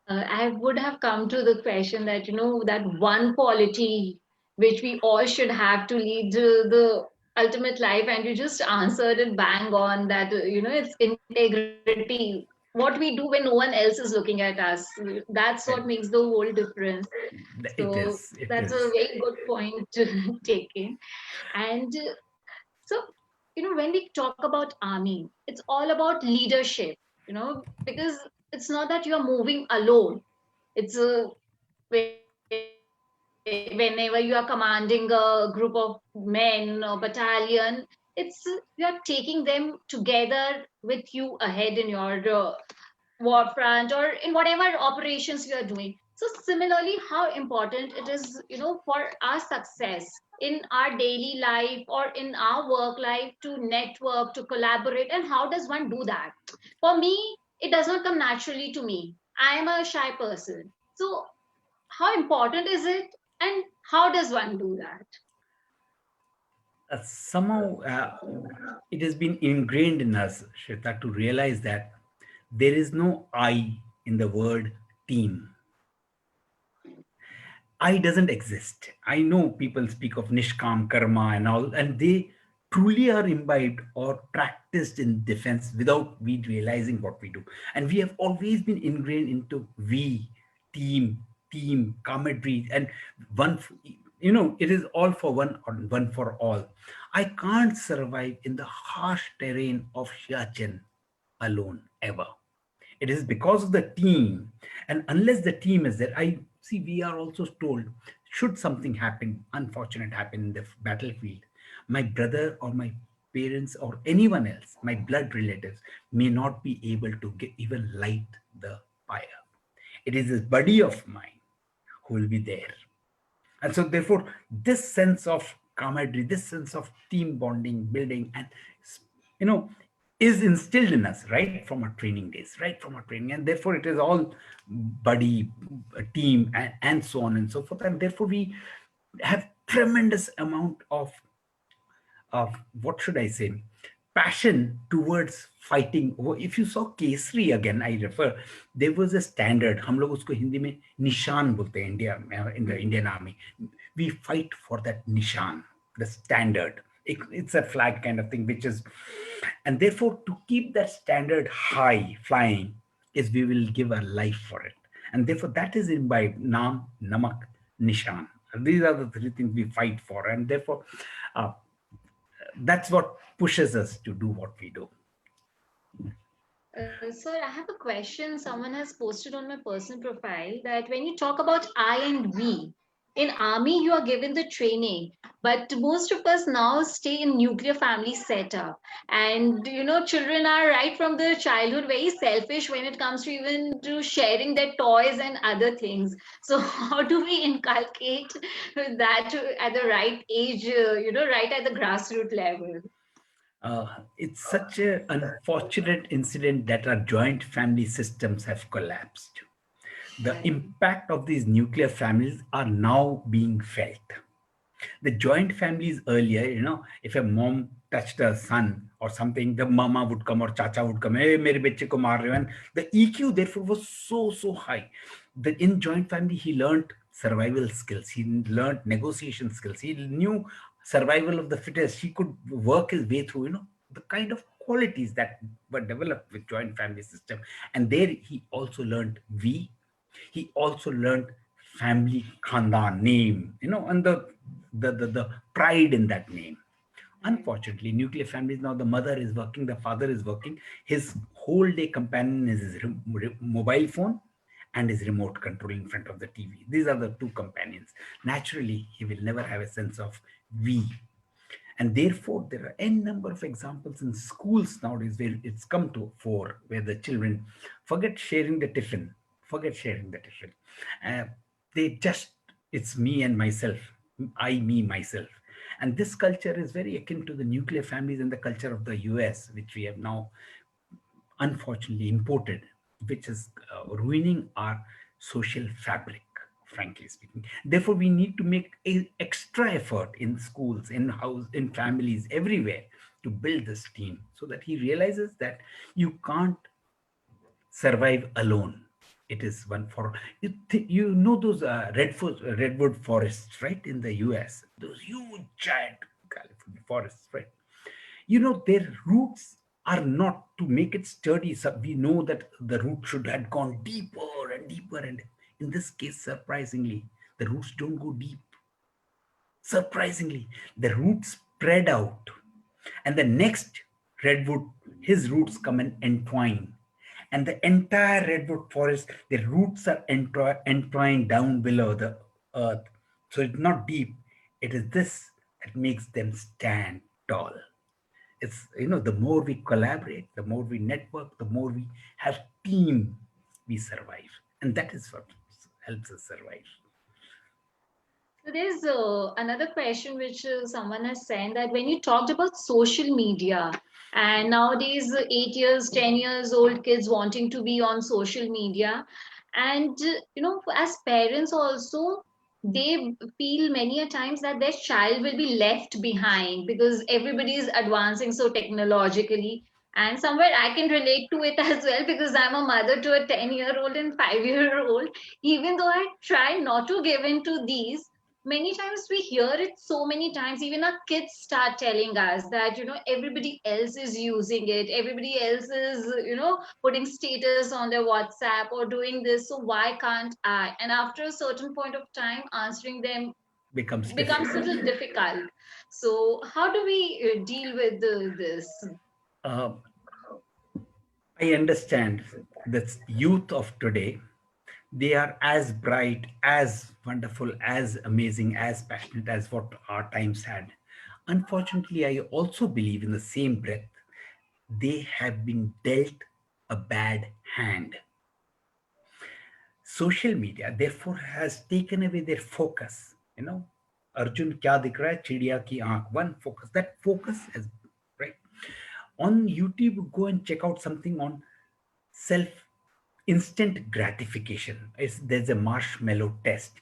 I would have come to the question that, that one quality which we all should have to lead the ultimate life, and you just answered it bang on that, it's integrity. What we do when no one else is looking at us, that's what Right. makes the whole difference. It So is. It that's a is. very good point to take in. And so, when we talk about army, it's all about leadership, because it's not that you're moving alone. It's whenever you are commanding a group of men or battalion, it's you're taking them together with you ahead in your war front or in whatever operations you are doing. So similarly, how important it is, for our success in our daily life or in our work life to network, to collaborate, and how does one do that? For me, it does not come naturally to me. I am a shy person. So how important is it, and how does one do that? Somehow it has been ingrained in us, Shweta, to realize that there is no I in the word team. I doesn't exist. I know people speak of nishkam karma and all, and they truly are imbibed or practiced in defense without we realizing what we do. And we have always been ingrained into we, team, camaraderie, and one, it is all for one or one for all. I can't survive in the harsh terrain of Siachen alone ever. It is because of the team. And unless the team is there, I see we are also told, should something happen, unfortunate happen in the battlefield, my brother or my parents or anyone else, my blood relatives, may not be able to even light the fire. It is this buddy of mine who will be there. And so, therefore, this sense of camaraderie, this sense of team bonding, building, and you know, is instilled in us right from our training days, right from our training, and therefore it is all buddy, team, and so on and so forth. And therefore, we have tremendous amount of what should I say, passion towards fighting. If you saw Kesari again, I refer, there was a standard. हम लोग उसको हिंदी में निशान बोलते हैं India में, in the Indian Army. We fight for that nishan, the standard. It's a flag kind of thing, which is, and therefore to keep that standard high flying is we will give our life for it. And therefore that is imbibed, Naam, Namak, Nishan. These are the three things we fight for. And therefore, uh, that's what pushes us to do what we do. Sir, I have a question. Someone has posted on my personal profile that when you talk about I and we, in army you are given the training, but most of us now stay in nuclear family setup, and children are right from their childhood very selfish when it comes to even to sharing their toys and other things. So how do we inculcate that at the right age? Right at the grassroots level. It's such an unfortunate incident that our joint family systems have collapsed. The Right. impact of these nuclear families are now being felt. The joint families earlier, if a mom touched a son or something, the mama would come or chacha would come, hey, mere bachche ko maar rahe ho. And the EQ therefore was so high. That in joint family, he learned survival skills, he learned negotiation skills, he knew survival of the fittest, he could work his way through, the kind of qualities that were developed with joint family system. And there he also learned he also learned family khandan name, and the pride in that name. Right. Unfortunately, nuclear families now, the mother is working, the father is working, his whole day companion is his mobile phone and his remote control in front of the TV. These are the two companions. Naturally, he will never have a sense of we. And therefore, there are n number of examples in schools nowadays where it's come to fore, where the children forget sharing the tiffin, forget sharing the tiffin. Uh, they just, it's me and myself, I, me, myself. And this culture is very akin to the nuclear families and the culture of the US, which we have now unfortunately imported, which is ruining our social fabric, frankly speaking. Therefore, we need to make an extra effort in schools, in house, in families, everywhere to build this team so that he realizes that you can't survive alone. It is one for those redwood forests, right, in the US, those huge giant California forests, right? Their roots are not to make it sturdy. So we know that the root should have gone deeper and deeper, and in this case, surprisingly, the roots don't go deep. Surprisingly, the roots spread out, and the next redwood, his roots come and entwine, and the entire redwood forest, the roots are entwined down below the earth. So it's not deep. It is this that makes them stand tall. It's, the more we collaborate, the more we network, the more we have team, we survive. And that is what helps us survive. So there's another question which someone has sent that when you talked about social media and nowadays 8 years, 10 years old kids wanting to be on social media, and as parents also they feel many a times that their child will be left behind because everybody is advancing so technologically. And somewhere I can relate to it as well because I'm a mother to a 10-year-old and 5-year-old. Even though I try not to give in to these, many times we hear it so many times, even our kids start telling us that, everybody else is using it, everybody else is, putting status on their WhatsApp or doing this, so why can't I? And after a certain point of time, answering them becomes becomes a difficult. little difficult. So how do we deal with this? Uh, I understand that youth of today, they are as bright, as wonderful, as amazing, as passionate as what our times had. Unfortunately, I also believe in the same breath, they have been dealt a bad hand. Social media, therefore, has taken away their focus. Arjun kya dikh raha hai? Chidiya ki aankh. One focus. That focus has, right? On YouTube, go and check out something on self instant gratification. There's a marshmallow test.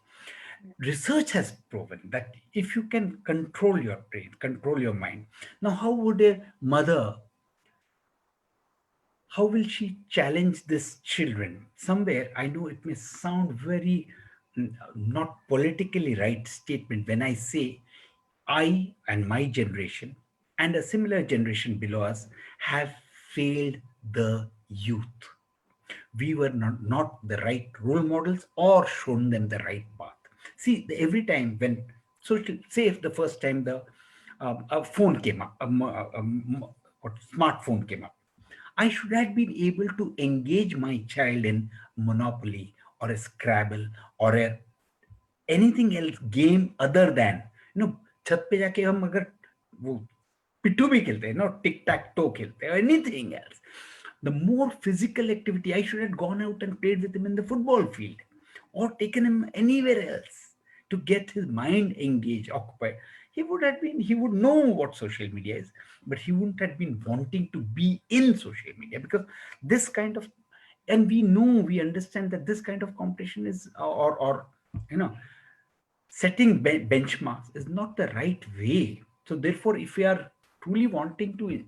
Research has proven that if you can control your brain, control your mind. Now, how would a mother, how will she challenge this children? Somewhere, I know it may sound very not politically right statement when I say I and my generation and a similar generation below us have failed the youth. We were not the right role models or shown them the right path. See, every time when social, say if the first time the a phone came up, what smartphone came up, I should have been able to engage my child in Monopoly or a Scrabble or a anything else game other than छत पे जाके हम अगर वो पिट्ठू भी खेलते हैं, टिक टैक टो खेलते हैं, anything else. The more physical activity, I should have gone out and played with him in the football field or taken him anywhere else to get his mind engaged, occupied. He would know what social media is, but he wouldn't have been wanting to be in social media because this kind of, and we understand that this kind of competition is, or you know setting benchmarks is not the right way. So therefore, if we are truly wanting to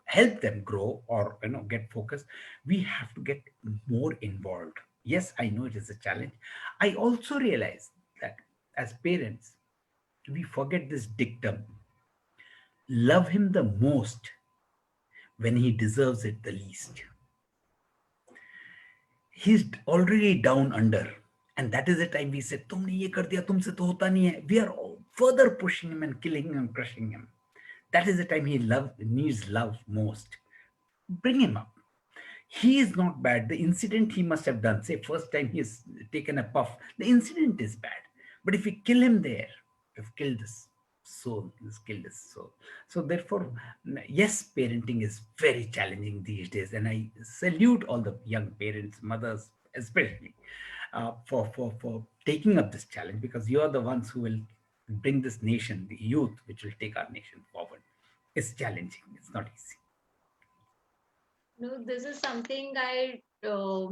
help them grow or get focused, we have to get more involved. Yes, I know it is a challenge. I also realize that as parents, we forget this dictum: love him the most when he deserves it the least. He's already down under, and that is the time we said तुमने ये कर दिया, तुमसे तो होता नहीं है. We are further pushing him and killing him, crushing him. That is the time he needs love most. Bring him up. He is not bad. The incident he must have done, say first time he's taken a puff, the incident is bad. But if we kill him there, we've killed this soul. He's killed his soul. So therefore, yes, parenting is very challenging these days, and I salute all the young parents, mothers especially, for taking up this challenge, because you are the ones who will bring this nation, the youth, which will take our nation forward. It's challenging. It's not easy. No, this is something I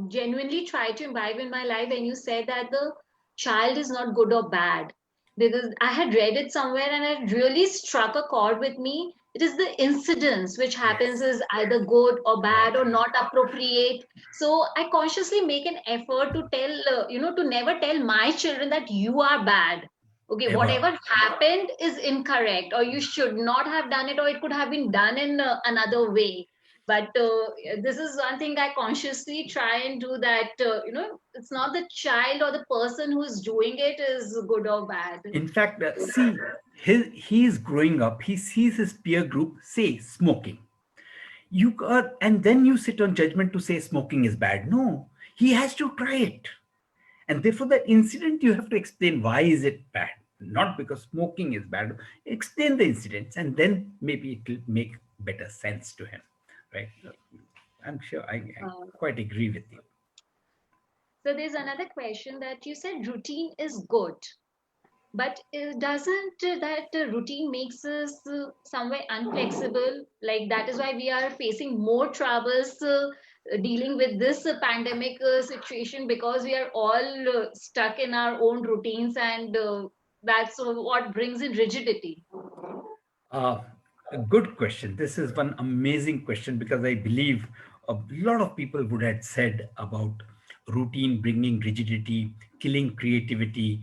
genuinely try to imbibe in my life. When you said that the child is not good or bad, because I had read it somewhere and it really struck a chord with me. It is the incidents which happens Yes. is either good or Or bad or not appropriate. So I consciously make an effort to tell, to never tell my children that you are bad. Okay, ever. whatever happened is incorrect, or you should not have done it, or it could have been done in another way. But this is one thing I consciously try and do, that it's not the child or the person who's doing it is good or bad. In fact, see, he is growing up. He sees his peer group say smoking. And then you sit on judgment to say smoking is bad. No, he has to try it, and therefore the incident you have to explain why is it bad. Not because smoking is bad. Explain the incidents, and then maybe it will make better sense to him, right? I'm sure I uh, quite agree with you. so there's another question that you said routine is good, but doesn't that routine makes us somewhere unflexible? Like that is why we are facing more troubles dealing with this pandemic situation, because we are all stuck in our own routines, and that's what brings in rigidity. Uh, a good question. This is one amazing question, because I believe a lot of people would have said about routine bringing rigidity, killing creativity.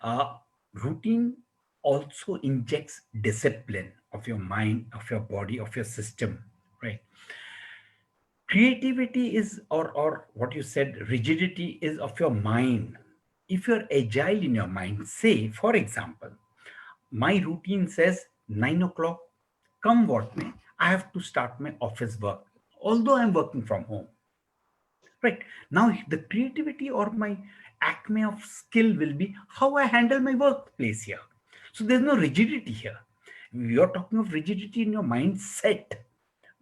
Uh, Routine also injects discipline of your mind, of your body, of your system, right? Creativity is, or what you said, rigidity is of your mind. If you're agile in your mind, say, for example, my routine says 9 o'clock, come what may, I have to start my office work, although I'm working from home. Right. Now, the creativity or my acme of skill will be how I handle my workplace here. So there's no rigidity here. You're talking of rigidity in your mindset.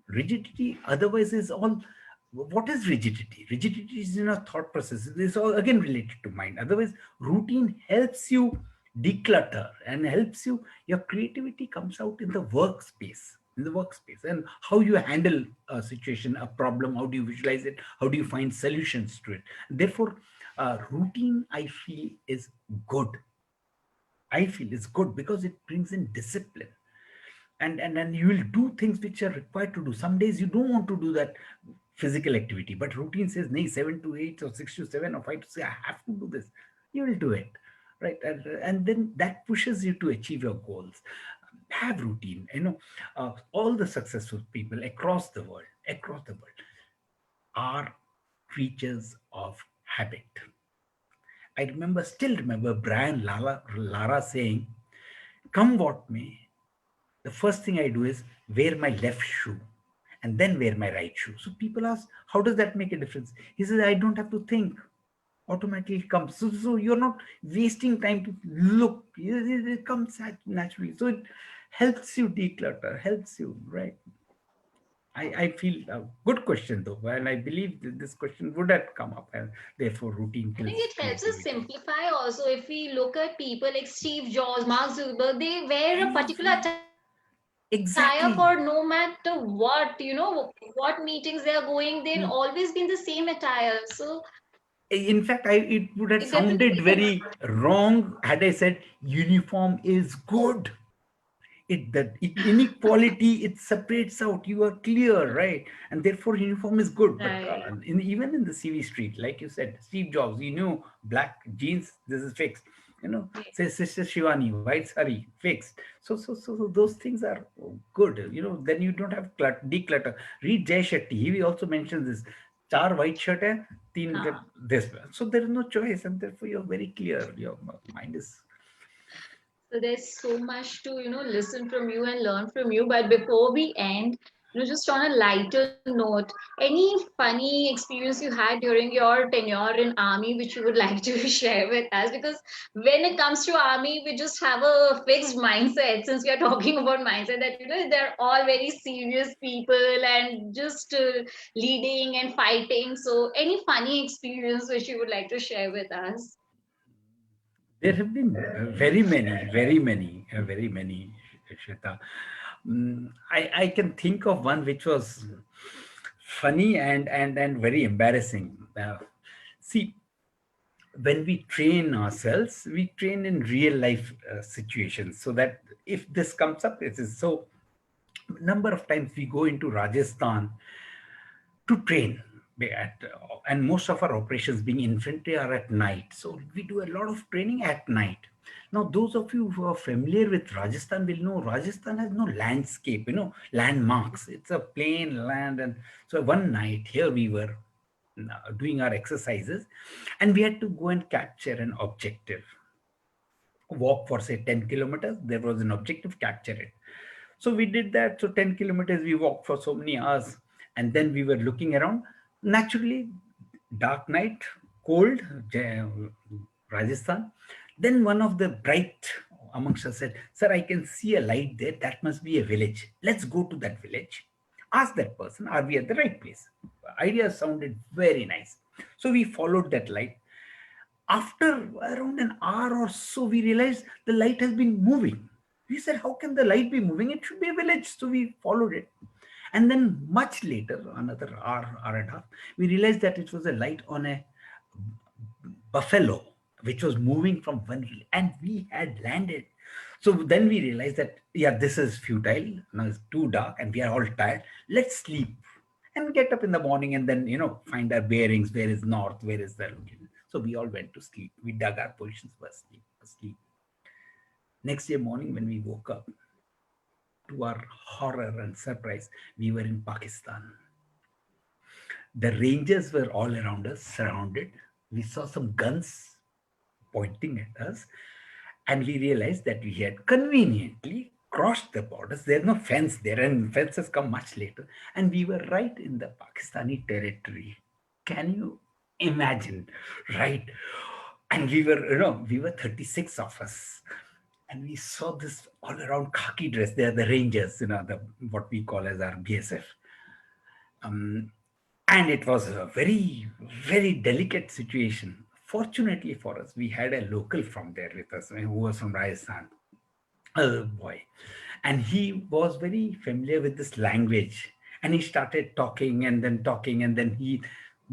Rigidity, otherwise, is all. What is rigidity? Rigidity is in a thought process. This is all again related to mind. Otherwise, routine helps you declutter and helps you. Your creativity comes out in the workspace. In the workspace, and how you handle a situation, a problem, how do you visualize it, how do you find solutions to it. Therefore, routine, I feel, is good. I feel is good because it brings in discipline, and you will do things which are required to do. Some days you don't want to do that physical activity, but routine says, nay, 7 to 8 or 6 to 7 or 5 to 6, I have to do this. You will do it, right? And then that pushes you to achieve your goals. Have routine. All the successful people across the world, are creatures of habit. I still remember Brian Lara saying, "Come what may, the first thing I do is wear my left shoe and then wear my right shoe." So people ask, how does that make a difference? He says, I don't have to think. Automatically comes. So you're not wasting time to look. It comes naturally. So it helps you declutter, helps you, right? I feel a good question though, and I believe that this question would have come up, and therefore routine I think kills it helps us creativity. simplify also. If we look at people like Steve Jobs, Mark Zuckerberg, they wear a Any of particular you. attire for no matter Exactly. what, what meetings they are going, they'll always be in the same attire. So In fact, it it would have definitely helps. sounded very wrong had I said uniform is good. Inequality, it separates out. You are clear, right? And therefore uniform is good. But Right. even in the CV street, like you said, Steve Jobs, you knew black jeans, this is fixed. Say Sister Shivani, white sari, fixed. So those things are good. Then you don't have declutter. Read Jay Shetty. He also mentions this. Char white shirt hai, teen Huh. this. So there is no choice, and therefore you're very clear. Your mind is. So there's so much to, listen from you and learn from you. But before we end, just on a lighter note, any funny experience you had during your tenure in army, which you would like to share with us? Because when it comes to army, we just have a fixed mindset, since we are talking about mindset, that, they're all very serious people and just leading and fighting. So any funny experience which you would like to share with us? There have been very many, Shweta. I can think of one which was funny and very embarrassing. See, when we train ourselves, we train in real life situations, so that if this comes up, it is so. Number of times we go into Rajasthan to train and most of our operations being infantry are at night, so we do a lot of training at night. Now those of you who are familiar with Rajasthan will know Rajasthan has no landscape, landmarks. It's a plain land. And so one night here we were doing our exercises, and we had to go and capture an objective, walk for say 10 kilometers. There was an objective, capture it. So we did that. So 10 kilometers we walked for so many hours, and then we were looking around. Naturally, dark night, cold, Rajasthan. Then one of the bright amongst us said, "Sir, I can see a light there. That must be a village. Let's go to that village. Ask that person, are we at the right place?" Idea sounded very nice. So we followed that light. After around an hour or so, we realized the light has been moving. We said, how can the light be moving? It should be a village. So we followed it. And then much later, another hour and a half, we realized that it was a light on a buffalo, which was moving from one village, and we had landed. So then we realized that, yeah, this is futile. Now it's too dark and we are all tired. Let's sleep and get up in the morning and then, find our bearings. Where is north? Where is the location? So we all went to sleep. We dug our positions for sleep. Next day morning, when we woke up, to our horror and surprise, we were in Pakistan. The Rangers were all around us, surrounded. We saw some guns pointing at us, and we realized that we had conveniently crossed the borders. There's no fence there, and fences come much later. And we were right in the Pakistani territory. Can you imagine? Right? And we were 36 of us. And we saw this all around khaki dress. They're the Rangers, the what we call as our BSF. And it was a very, very delicate situation. Fortunately for us, we had a local from there with us who was from Rajasthan, a boy, and he was very familiar with this language. And he started talking, and then he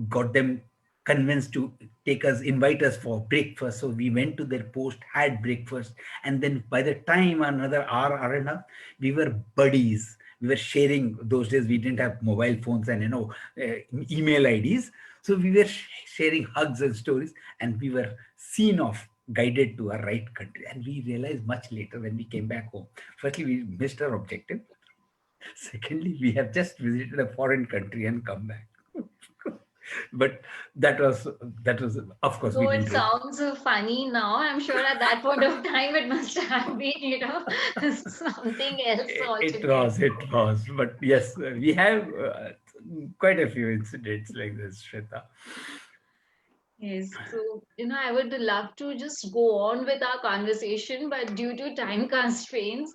got them convinced to invite us for breakfast. So we went to their post, had breakfast, and then by the time another hour and a half, we were buddies. We were sharing. Those days we didn't have mobile phones and email IDs, so we were sharing hugs and stories, and we were seen off, guided to our right country. And we realized much later when we came back home, firstly we missed our objective, secondly we have just visited a foreign country and come back. But that was of course we Though it didn't sounds funny now, I'm sure at that point of time it must have been, something else altogether. it was, but yes, we have quite a few incidents like this, Shweta. Yes, so I would love to just go on with our conversation, but due to time constraints,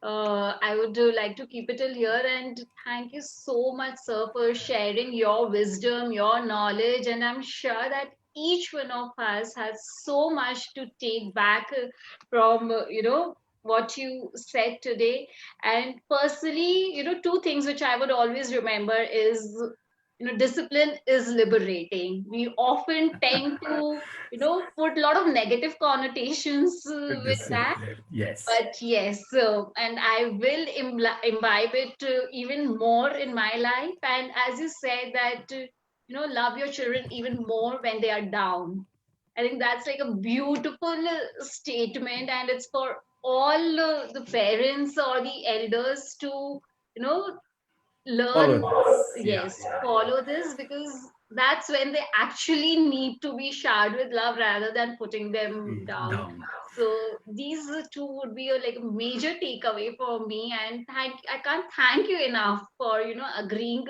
I would like to keep it till here. And thank you so much, sir, for sharing your wisdom, your knowledge. And I'm sure that each one of us has so much to take back from, what you said today. And personally, two things which I would always remember is, discipline is liberating. We often tend to, put a lot of negative connotations with that. Discipline, yes. But yes, and I will imbibe it even more in my life. And as you said that, love your children even more when they are down. I think that's like a beautiful statement, and it's for all the parents or the elders to, you know, Follow learn, this. Yeah, yes, yeah. follow this, because that's when they actually need to be showered with love rather than putting them down. Down. So these two would be like a major takeaway for me, and I can't thank you enough for agreeing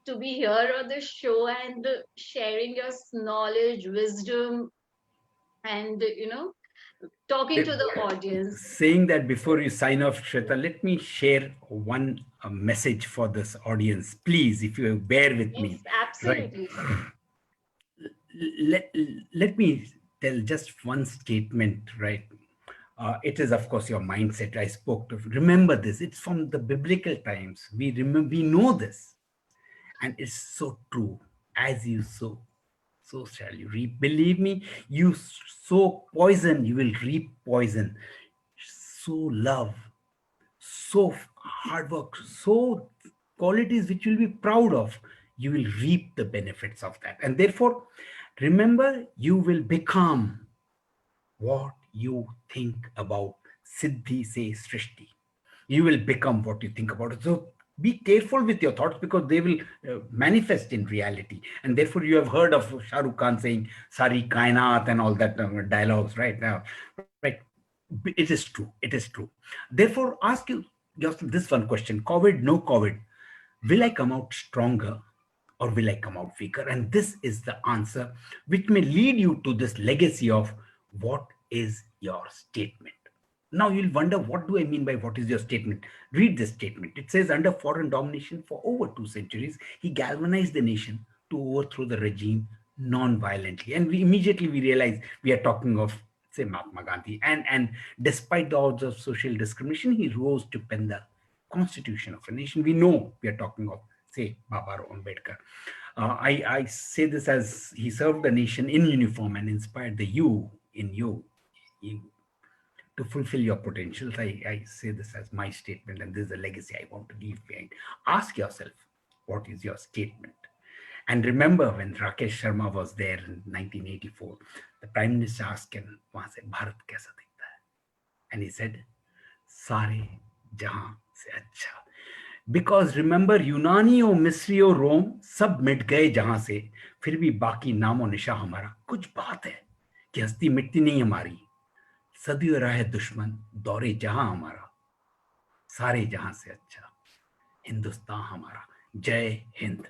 to be here on the show and sharing your knowledge, wisdom, and talking to the audience. Saying that before you sign off, Shweta, let me share one message for this audience. Please, if you bear with Yes, me, right? absolutely. Let, let me tell just one statement, right? It is, of course, your mindset I spoke to. Remember this, it's from the biblical times. We know this, and it's so true. As you sow, so shall you reap. Believe me, you sow poison, you will reap poison. Sow love, so hard work, so qualities which you'll be proud of, you will reap the benefits of that. And therefore, remember, you will become what you think about. Siddhi says Srishti. You will become what you think about it. So be careful with your thoughts, because they will manifest in reality. And therefore, you have heard of Shah Rukh Khan saying Sari Kainat and all that dialogues right now. Right. It is true. It is true. Therefore, ask yourself this one question: COVID, no COVID, will I come out stronger or will I come out weaker? And this is the answer which may lead you to this legacy of what is your statement. Now you'll wonder, what do I mean by what is your statement? Read this statement. It says, under foreign domination for over 2 centuries, he galvanized the nation to overthrow the regime non-violently. And we realize we are talking of, say, Mahatma Gandhi. And despite the odds of social discrimination, he rose to pen the constitution of a nation. We know we are talking of, say, Baba Ambedkar. I say this as he served the nation in uniform and inspired the you in you to fulfill your potentials. I say this as my statement, and this is a legacy I want to leave behind. Ask yourself, what is your statement? And remember, when Rakesh Sharma was there in 1984, the Prime Minister asked him, वहां से भारत कैसा दिखता है? And he said, Sare jahan se acha. Because remember, यूनानी हो मिस्री हो रोम सब मिट गए जहां से, फिर भी बाकी नामो निशा हमारा। कुछ बात है कि हस्ती मिटती नहीं हमारी, सदियों रहा है दुश्मन दौरे जहां हमारा, सारे जहां से अच्छा हिंदुस्तान हमारा। जय Hind.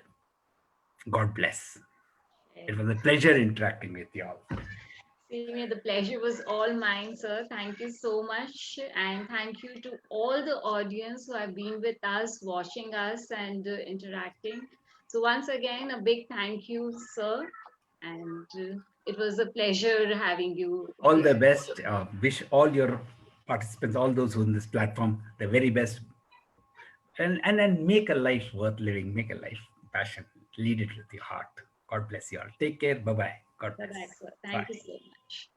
God bless. It was a pleasure interacting with you all. Same here. The pleasure was all mine, sir. Thank you so much. And thank you to all the audience who have been with us, watching us, and interacting. So, once again, a big thank you, sir. And it was a pleasure having you All the here. best. Wish all your participants, all those who on this platform, the very best, and make a life worth living. Make a life passion. Lead it with your heart. God bless you all. Take care. Bye bye. God Bye bye, bless. sir. Thank Bye. you so much.